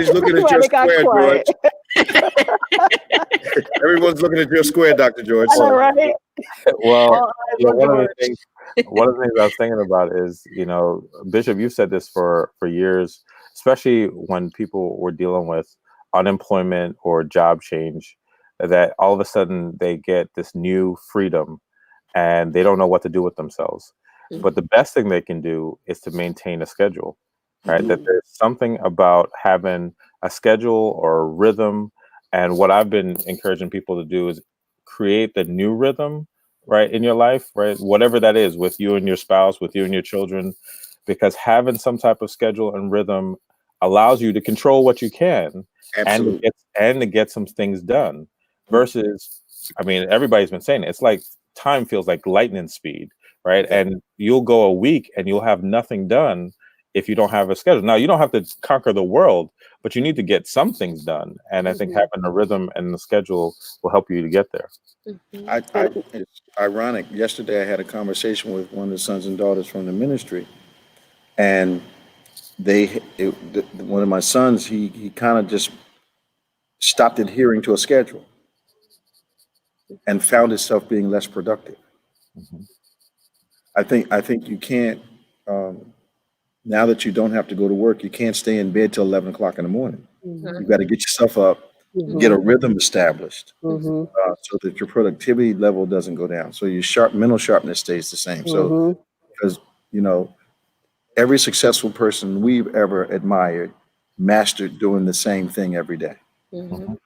looking at your Everybody got square, George. quiet. Everyone's looking at your square, Dr. George. All right. Well, All eyes you know, on one of the George. things I was thinking about is, you know, Bishop, you've said this for years, especially when people were dealing with unemployment or job change, that all of a sudden they get this new freedom and they don't know what to do with themselves. But the best thing they can do is to maintain a schedule, right? That there's something about having a schedule or a rhythm. And what I've been encouraging people to do is create the new rhythm, right, in your life, right? Whatever that is, with you and your spouse, with you and your children, because having some type of schedule and rhythm allows you to control what you can Absolutely. and to get some things done. Versus, I mean, everybody's been saying it, it's like time feels like lightning speed, right? And you'll go a week and you'll have nothing done if you don't have a schedule. Now, you don't have to conquer the world, but you need to get some things done. And I think having a rhythm and the schedule will help you to get there. It's ironic. Yesterday, I had a conversation with one of the sons and daughters from the ministry, and one of my sons, he kind of just stopped adhering to a schedule and found himself being less productive. I think you can't. Now that you don't have to go to work, you can't stay in bed till 11 o'clock in the morning. You've got to get yourself up, get a rhythm established, so that your productivity level doesn't go down. So your mental sharpness stays the same. So, because, you know, every successful person we've ever admired mastered doing the same thing every day. And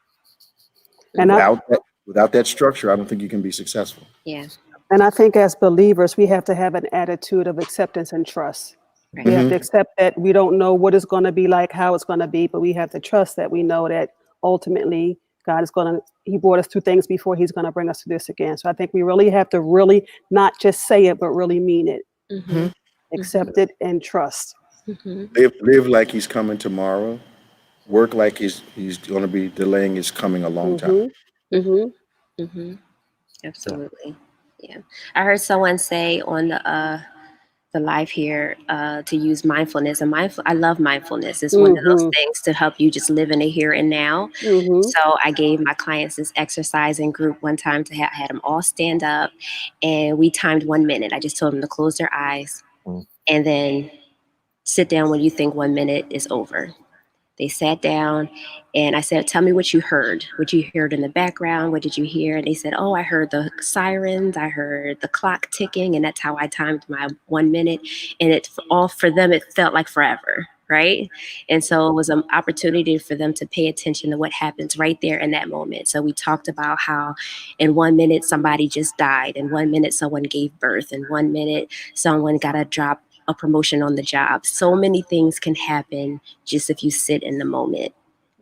Without that structure, I don't think you can be successful. Yeah. And I think as believers, we have to have an attitude of acceptance and trust. Right. We have to accept that we don't know what it's going to be like, how it's going to be, but we have to trust that we know that ultimately God is he brought us through things before he's going to bring us to this again. So I think we really have to really not just say it, but really mean it. Accept it and trust. Live like he's coming tomorrow. Work like he's going to be delaying his coming a long time. Absolutely. Yeah. I heard someone say on the live here to use mindfulness, and I love mindfulness. It's one of those things to help you just live in the here and now. So I gave my clients this exercising group one time to had them all stand up, and we timed 1 minute. I just told them to close their eyes and then sit down when you think 1 minute is over. They sat down and I said, tell me what you heard in the background. What did you hear? And they said, oh, I heard the sirens. I heard the clock ticking. And that's how I timed my 1 minute. And for them, it felt like forever. Right. And so it was an opportunity for them to pay attention to what happens right there in that moment. So we talked about how in 1 minute, somebody just died. In 1 minute, someone gave birth. In 1 minute, someone got a promotion on the job. So many things can happen just if you sit in the moment.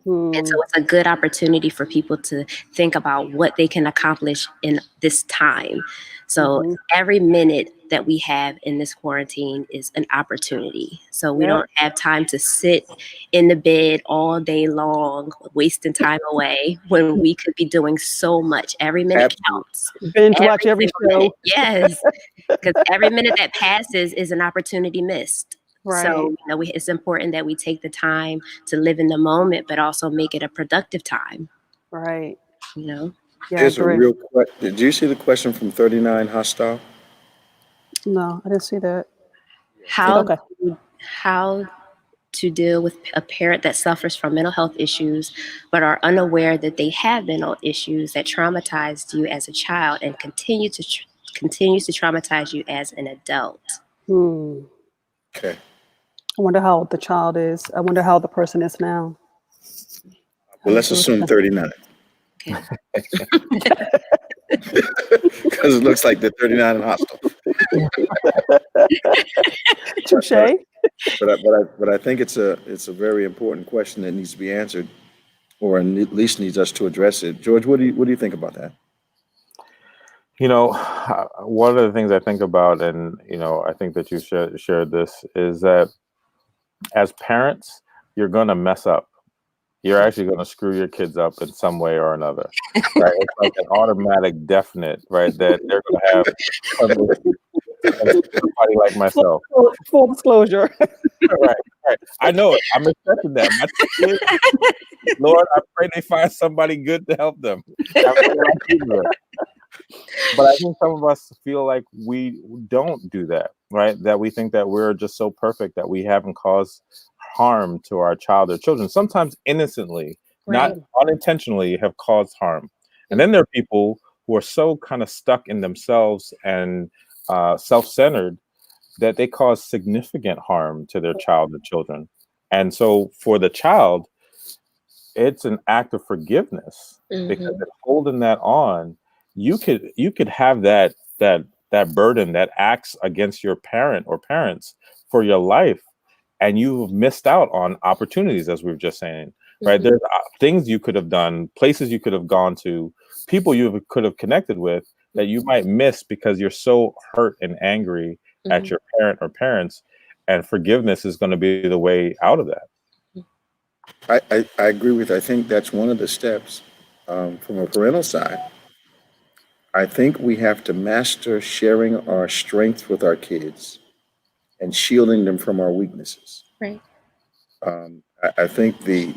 And so it's a good opportunity for people to think about what they can accomplish in this time. So every minute that we have in this quarantine is an opportunity. So we don't have time to sit in the bed all day long, wasting time away when we could be doing so much. Every minute counts. Binge watch every show. Minute. Yes. Because every minute that passes is an opportunity missed. Right. So, it's important that we take the time to live in the moment, but also make it a productive time. Right. Yeah, There's a real question. Did you see the question from 39 Hostile? No, I didn't see that. How to deal with a parent that suffers from mental health issues, but are unaware that they have mental issues that traumatized you as a child and continues to traumatize you as an adult. Okay. I wonder how old the child is. I wonder how the person is now. Well, let's assume 39. Okay. Because it looks like they're 39 and hostile. Touche. But I think it's a very important question that needs to be answered, or at least needs us to address it. George, what do you think about that? You know, one of the things I think about, and I think that you shared this, is that as parents, you're going to mess up. You're actually going to screw your kids up in some way or another, right? It's like an automatic definite, right? That they're going to have somebody like myself. Full disclosure. Right. I know it. I'm accepting that. My kids, Lord, I pray they find somebody good to help them. But I think some of us feel like we don't do that, right? That we think that we're just so perfect that we haven't caused harm to our child or children, sometimes innocently, not unintentionally, have caused harm. And then there are people who are so kind of stuck in themselves and self-centered that they cause significant harm to their child or children. And so for the child, it's an act of forgiveness, because it's holding that on. You could have that burden that acts against your parent or parents for your life, and you've missed out on opportunities, as we were just saying, right? There's things you could have done, places you could have gone to, people you could have connected with that you might miss because you're so hurt and angry at your parent or parents, and forgiveness is going to be the way out of that. I agree with. I think that's one of the steps from a parental side. I think we have to master sharing our strengths with our kids and shielding them from our weaknesses. Right. I think the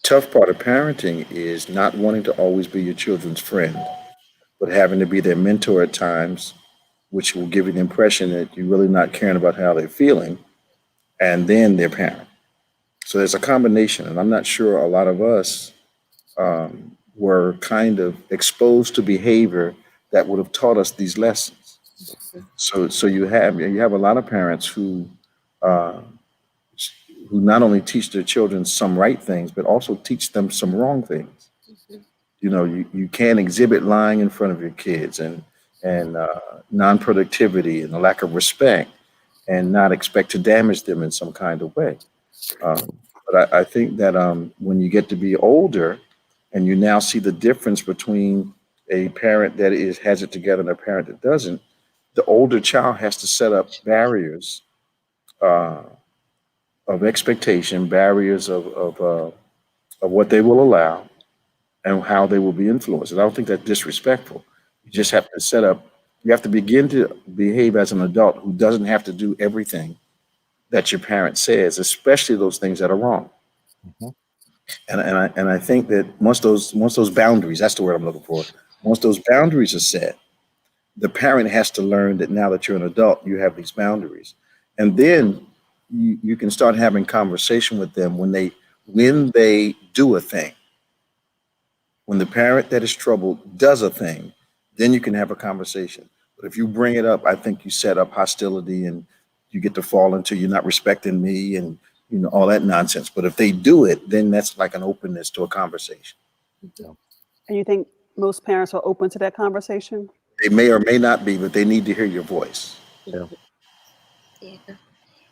tough part of parenting is not wanting to always be your children's friend, but having to be their mentor at times, which will give you the impression that you're really not caring about how they're feeling, and then their parent. So there's a combination, and I'm not sure a lot of us were kind of exposed to behavior that would have taught us these lessons. So you have a lot of parents uh, who not only teach their children some right things, but also teach them some wrong things. You can't exhibit lying in front of your kids, and non-productivity and a lack of respect, and not expect to damage them in some kind of way. But I think that when you get to be older, and you now see the difference between a parent that has it together and a parent that doesn't, the older child has to set up barriers uh, of expectation, barriers of what they will allow and how they will be influenced. And I don't think that's disrespectful. You just have to set up. You have to begin to behave as an adult who doesn't have to do everything that your parent says, especially those things that are wrong. Mhm. And I think that once those boundaries, that's the word I'm looking for. Once those boundaries are set, the parent has to learn that now that you're an adult, you have these boundaries, and then you can start having conversation with them when they do a thing. When the parent that is troubled does a thing, then you can have a conversation. But if you bring it up, I think you set up hostility, and you get to fall into you're not respecting me, and all that nonsense. But if they do it, then that's like an openness to a conversation. And you think most parents are open to that conversation? They may or may not be, but they need to hear your voice. Yeah. Yeah.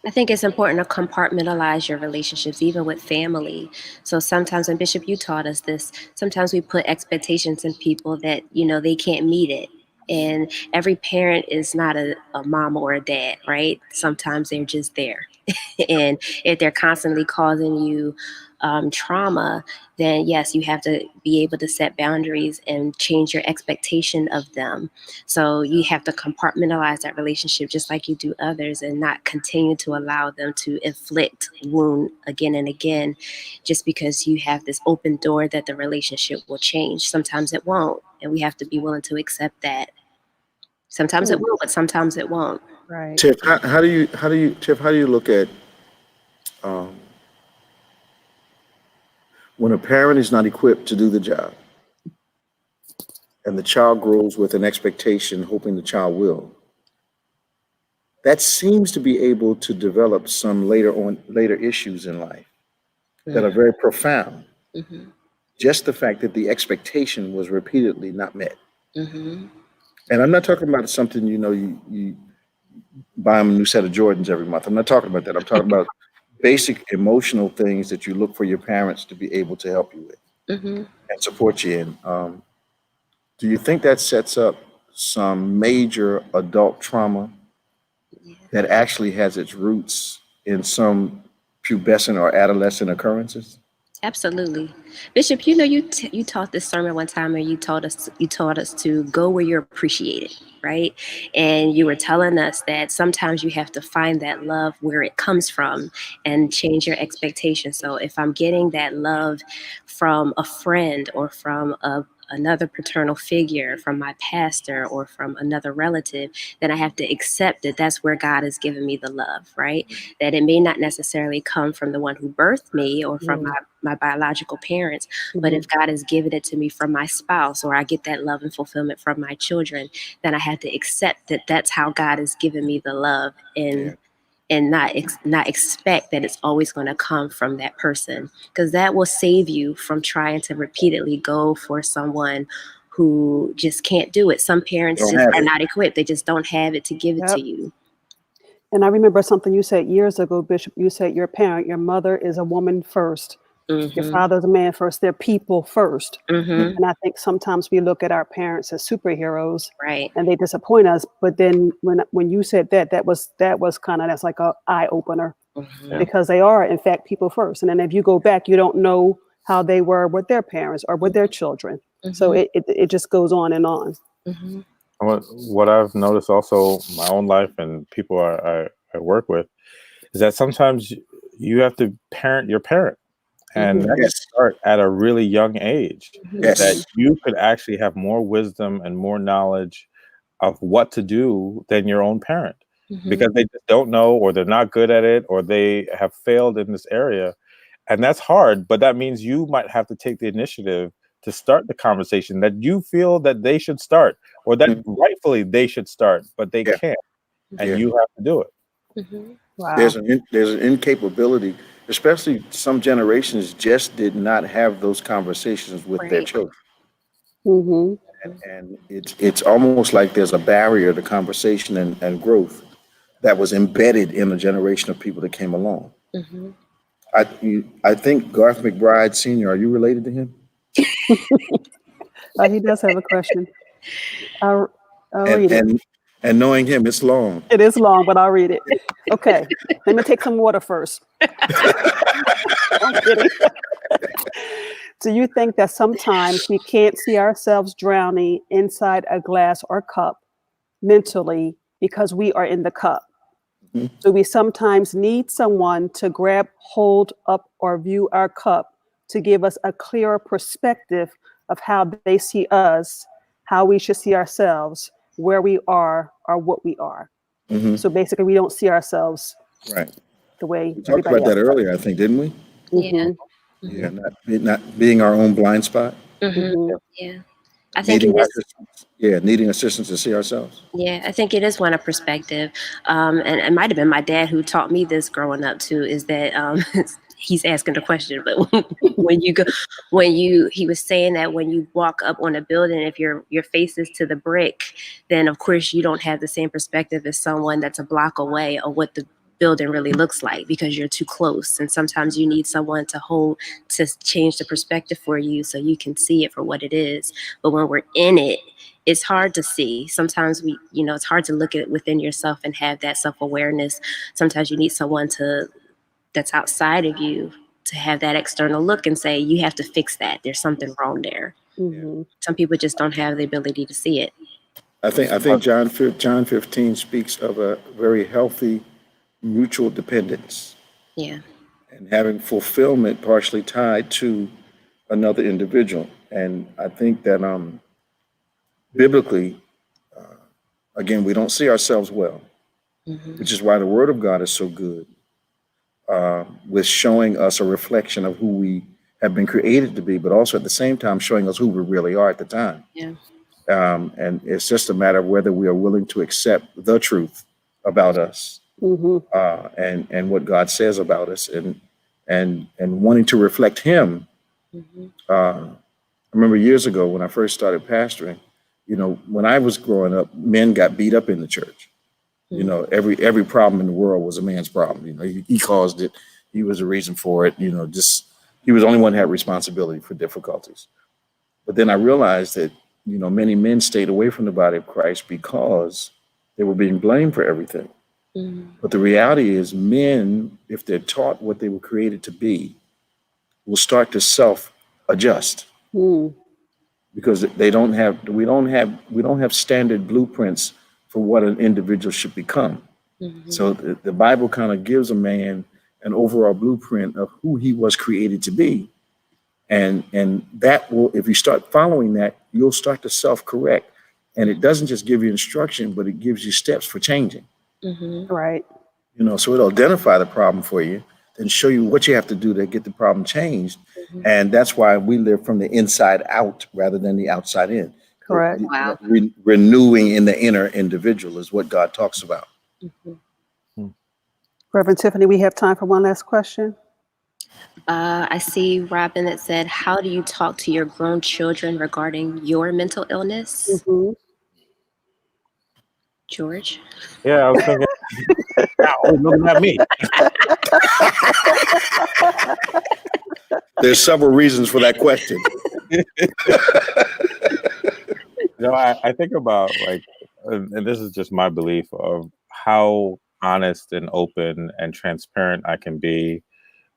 I think it's important to compartmentalize your relationships, even with family. So sometimes, and Bishop, you taught us this, sometimes we put expectations in people that, they can't meet it. And every parent is not a mom or a dad, right? Sometimes they're just there. And if they're constantly causing you trauma, then yes, you have to be able to set boundaries and change your expectation of them. So you have to compartmentalize that relationship just like you do others, and not continue to allow them to inflict wound again and again, just because you have this open door that the relationship will change. Sometimes it won't, and we have to be willing to accept that. Sometimes it will, but sometimes it won't. Right. Tiff, how do you look at um, when a parent is not equipped to do the job, and the child grows with an expectation, hoping the child will? That seems to be able to develop some later issues in life that are very profound. Mm-hmm. just the fact that the expectation was repeatedly not met. Mm-hmm. And I'm not talking about something, you buy them a new set of Jordans every month. I'm not talking about that. I'm talking about basic emotional things that you look for your parents to be able to help you with Mm-hmm. and support you in. Do you think that sets up some major adult trauma Yeah. that actually has its roots in some pubescent or adolescent occurrences? Absolutely, Bishop. You taught this sermon one time, and you taught us to go where you're appreciated, right? And you were telling us that sometimes you have to find that love where it comes from and change your expectations. So if I'm getting that love from a friend or from another paternal figure, from my pastor or from another relative, then I have to accept that that's where God has given me the love, right? That it may not necessarily come from the one who birthed me or from my biological parents, but if God has given it to me from my spouse, or I get that love and fulfillment from my children, then I have to accept that that's how God has given me the love, Yeah. and not expect that it's always going to come from that person, because that will save you from trying to repeatedly go for someone who just can't do it. Some parents Don't just have are it. not equipped. They just don't have it to give it to Yep. you. And I remember something you said years ago, Bishop. You said your parent, your mother is a woman first. Your Mm-hmm. father's a man first. They're people first. Mm-hmm. And I think sometimes we look at our parents as superheroes Right. and they disappoint us. But then when you said that was kind of, that's like a eye opener, Mm-hmm. Yeah. because they are in fact people first. And then if you go back, you don't know how they were with their parents or with their children. So it just goes on and on. Mm-hmm. What I've noticed also in my own life and people I work with is that sometimes you have to parent your parent, and that can Yes. start at a really young age. That Yes. you could actually have more wisdom and more knowledge of what to do than your own parent, Mm-hmm. because they just don't know, or they're not good at it, or they have failed in this area. And that's hard, but that means you might have to take the initiative to start the conversation that you feel that they should start, or that Mhm. rightfully they should start, but they Yeah. can't, and Yeah. you have to do it. Mm-hmm. Wow. There's an incapability, especially some generations just did not have those conversations with their Right. children. Hmm. And it's almost like there's a barrier to conversation and growth that was embedded in a generation of people that came along. Mm-hmm. I think Garth McBride Sr., are you related to him? He does have a question. I'll And read it. and and knowing him, it's long. It is long, but I'll read it. Okay. Let me take some water first. I'm kidding. Do you think that sometimes we can't see ourselves drowning inside a glass or cup mentally because we are in the cup? Mhm. Do we sometimes need someone to grab hold up or view our cup to give us a clearer perspective of how they see us, how we should see ourselves, where we are, or what we are? Mhm. So basically, we don't see ourselves Right. the way We talked everybody about else that earlier, I think, didn't we? does. Yeah. Yeah, Mm-hmm. not being our own blind spot, Mm-hmm. Hmm. Yeah. I think it is. needing assistance to see ourselves. Yeah, I think it is one of perspective. And it might have been my dad who taught me this growing up too, is that he's asking the question, but when you go, he was saying that when you walk up on a building, if your face is to the brick, then of course you don't have the same perspective as someone that's a block away of what the building really looks like, because you're too close. And sometimes you need someone to change the perspective for you so you can see it for what it is. But when we're in it, it's hard to see. Sometimes it's hard to look at within yourself and have that self-awareness. Sometimes you need someone that's outside of you to have that external look and say, you have to fix that. There's something wrong there. Hmm. Some people just don't have the ability to see it. I think John 15 speaks of a very healthy mutual dependence Yeah. and having fulfillment partially tied to another individual. And I think that biblically, again, we don't see ourselves well, Mm-hmm. which is why the Word of God is so good with showing us a reflection of who we have been created to be, but also at the same time showing us who we really are at the time. Yeah. And it's just a matter of whether we are willing to accept the truth about us Hmm. and what God says about us, and wanting to reflect Him I remember years ago when I first started pastoring, when I was growing up, men got beat up in the church. Every problem in the world was a man's problem. He caused it. He was the reason for it. Just he was the only one who had responsibility for difficulties. But then I realized that, many men stayed away from the body of Christ because they were being blamed for everything. But the reality is men, if they're taught what they were created to be, will start to self-adjust because we don't have standard blueprints for what an individual should become. So the Bible kind of gives a man an overall blueprint of who he was created to be. And that will, if you start following that, you'll start to self-correct. And it doesn't just give you instruction, but it gives you steps for changing. Right. So it'll identify the problem for you, then show you what you have to do to get the problem changed. And that's why we live from the inside out rather than the outside in. Correct. Wow. Renewing in the inner individual is what God talks about. Reverend Tiffany, we have time for one last question. I see Robin that said, how do you talk to your grown children regarding your mental illness? George? Yeah, I was thinking, oh, looking at me. There's several reasons for that question. I think about and this is just my belief of how honest and open and transparent I can be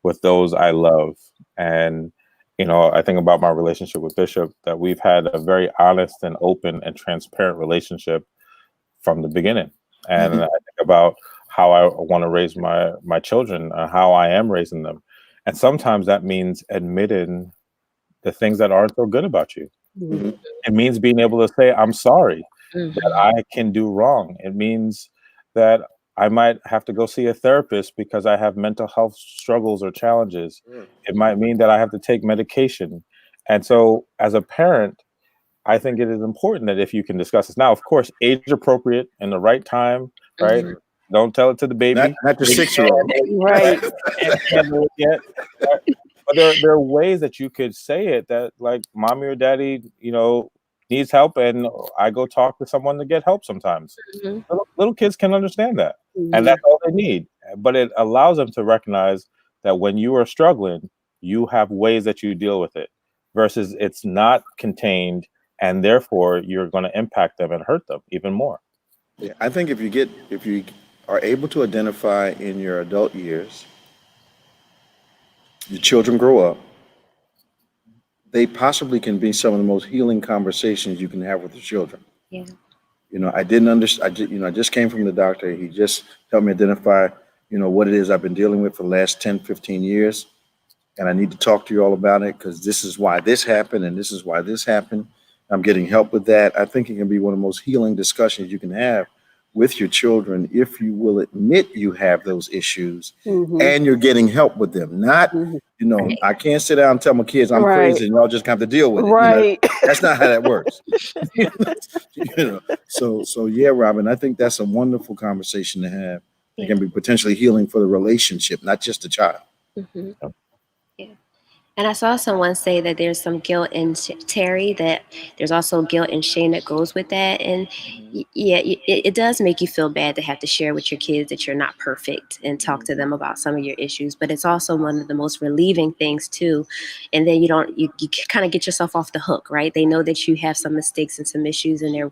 with those I love. And, I think about my relationship with Bishop, that we've had a very honest and open and transparent relationship from the beginning. And I think about how I want to raise my children, how I am raising them. And sometimes that means admitting the things that aren't so good about you. It means being able to say, I'm sorry that I can do wrong. It means that I might have to go see a therapist because I have mental health struggles or challenges. It might mean that I have to take medication. And so as a parent, I think it is important that if you can discuss this now, of course, age appropriate and the right time, right? Don't tell it to the baby. Not the 6-year-old. Right. But there are ways that you could say it that, like, mommy or daddy, needs help, and I go talk to someone to get help sometimes. Little kids can understand that, and that's all they need. But it allows them to recognize that when you are struggling, you have ways that you deal with it, versus it's not contained, and therefore you're going to impact them and hurt them even more. Yeah, I think if you are able to identify in your adult years, your children grow up, they possibly can be some of the most healing conversations you can have with your children. Yeah. I didn't understand. I just came from the doctor. He just helped me identify, what it is I've been dealing with for the last 10, 15 years. And I need to talk to you all about it because this is why this happened and this is why this happened. I'm getting help with that. I think it can be one of the most healing discussions you can have with your children if you will admit you have those issues and you're getting help with them. Not, I can't sit down and tell my kids I'm crazy and y'all just have to deal with it. Right. That's not how that works. So yeah, Robin, I think that's a wonderful conversation to have. It can be potentially healing for the relationship, not just the child. And I saw someone say that there's some guilt in Terry, that there's also guilt and shame that goes with that. And it does make you feel bad to have to share with your kids that you're not perfect and talk to them about some of your issues. But it's also one of the most relieving things too. And then you kind of get yourself off the hook, right? They know that you have some mistakes and some issues, and their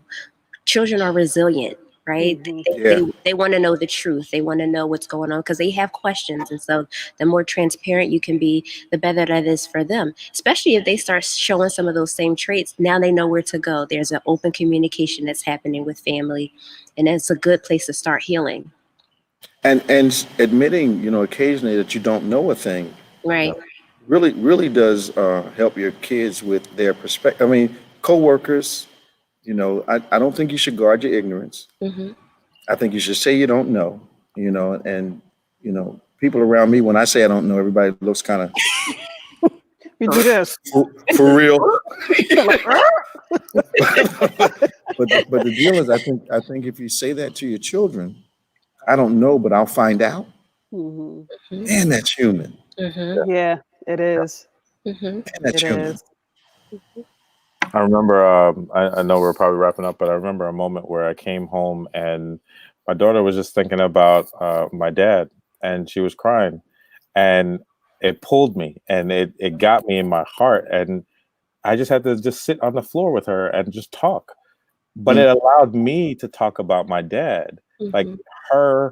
children are resilient. Right? They want to know the truth. They want to know what's going on because they have questions. And so the more transparent you can be, the better that is for them, especially if they start showing some of those same traits. Now they know where to go. There's an open communication that's happening with family, and it's a good place to start healing. And admitting, occasionally that you don't know a thing. Right. Really does help your kids with their perspective. I mean, coworkers, I don't think you should guard your ignorance. I think you should say you don't know, and, people around me, when I say I don't know, everybody looks kind of. You do this. For real. but the deal is, I think if you say that to your children, I don't know, but I'll find out. Man, that's human. Yeah, it is. Mm-hmm. And that's It human. is. I remember, I know we're probably wrapping up, but I remember a moment where I came home and my daughter was just thinking about my dad, and she was crying, and it pulled me, and it got me in my heart, and I just had to just sit on the floor with her and just talk. But it allowed me to talk about my dad. Like Mm-hmm.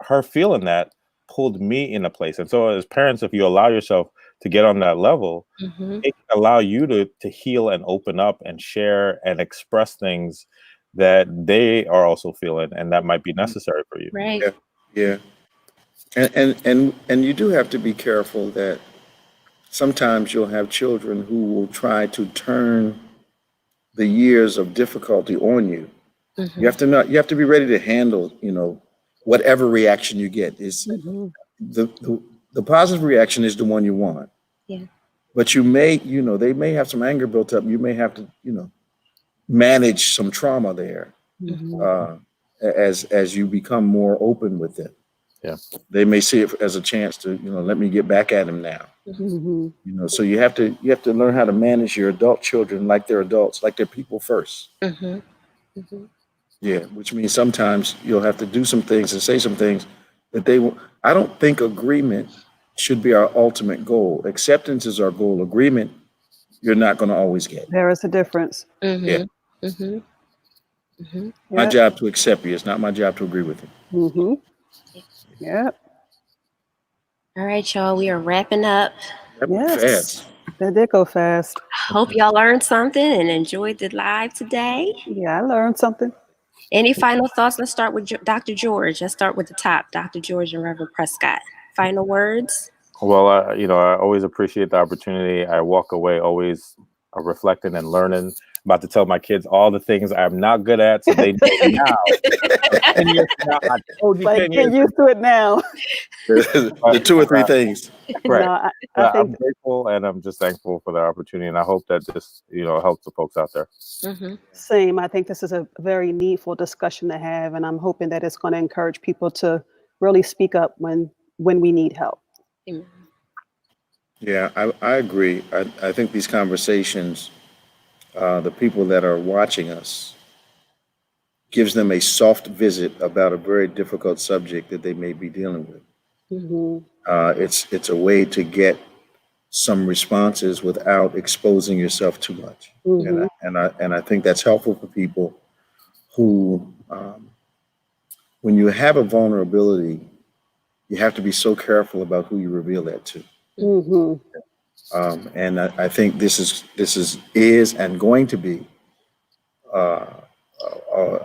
her feeling that pulled me in a place. And so as parents, if you allow yourself to get on that level, Mm-hmm. it can allow you to heal and open up and share and express things that they are also feeling and that might be necessary for you. Right. Yeah, yeah. And you do have to be careful that sometimes you'll have children who will try to turn the years of difficulty on you. Mm-hmm. You have to be ready to handle, whatever reaction you get. Is Mm-hmm. the positive reaction is the one you want. Yeah. But they may have some anger built up. You may have to, manage some trauma there. Mm-hmm. As you become more open with it. Yeah. They may see it as a chance to, let me get back at him now. Mm-hmm. So you have to learn how to manage your adult children like they're adults, like they're people first. Mm-hmm. Mm-hmm. Yeah, which means sometimes you'll have to do some things and say some things that they will. I don't think agreement should be our ultimate goal. Acceptance is our goal. Agreement, you're not going to always get. There is a difference. Mm-hmm. Yeah. Mm-hmm. Mm-hmm. My Yep. job to accept you. It's not my job to agree with you. Mm-hmm. Yep. All right, y'all. We are wrapping up. That went Yes. fast. That did go fast. Hope y'all learned something and enjoyed the live today. Yeah, I learned something. Any final thoughts? Let's start with Dr. George. Let's start with the top. Dr. George and Reverend Prescott. Final words? Well, I always appreciate the opportunity. I walk away always reflecting and learning. About to tell my kids all the things I'm not good at, so they know now. 10 years from now, I told you Like, 10 get years. used to it now. The two or three things. Right. No, I I'm think grateful and I'm just thankful for the opportunity, and I hope that this, helps the folks out there. Mm-hmm. same. I think this is a very needful discussion to have, and I'm hoping that it's going to encourage people to really speak up when we need help. Amen. Yeah, I agree. I think these conversations, the people that are watching us, gives them a soft visit about a very difficult subject that they may be dealing with. Mm-hmm. It's a way to get some responses without exposing yourself too much, Mm-hmm. and I think that's helpful for people who, when you have a vulnerability, you have to be so careful about who you reveal that to. Mm-hmm. And I think this is and going to be uh, a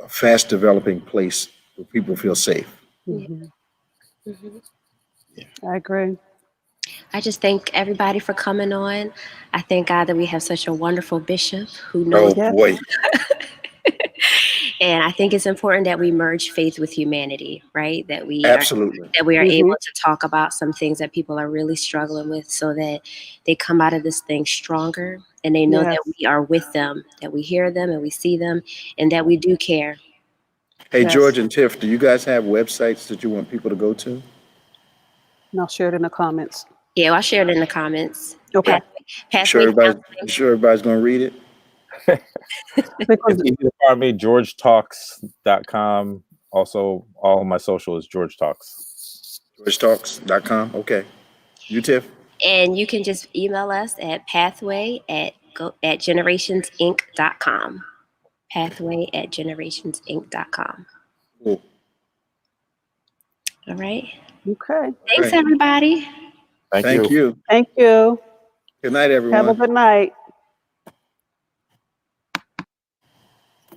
fast developing place where people feel safe. Mm-hmm. Mm-hmm. I agree. I just thank everybody for coming on. I thank God that we have such a wonderful bishop who Oh knows. Yes. boy, And I think it's important that we merge faith with humanity, right? That we absolutely. are Mhm. able to talk about some things that people are really struggling with, so that they come out of this thing stronger, and they know Yes. that we are with them, that we hear them and we see them, and that we do care. Hey, Yes. George and Tiff, do you guys have websites that you want people to go to? And I'll share it in the comments. Yeah, I'll share it in the comments. Okay. You sure everybody's going to read it? Click on It's easy to find me, georgetalks.com. Also, all of my social is George Talks. GeorgeTalks.com. Okay. You, Tiff? And you can just email us at pathway@generationsinc.com. Pathway@generationsinc.com. Cool. All right. Okay. Thanks, right. everybody. Thank Thank you. you. Thank you. Good night, Have a everyone. good night.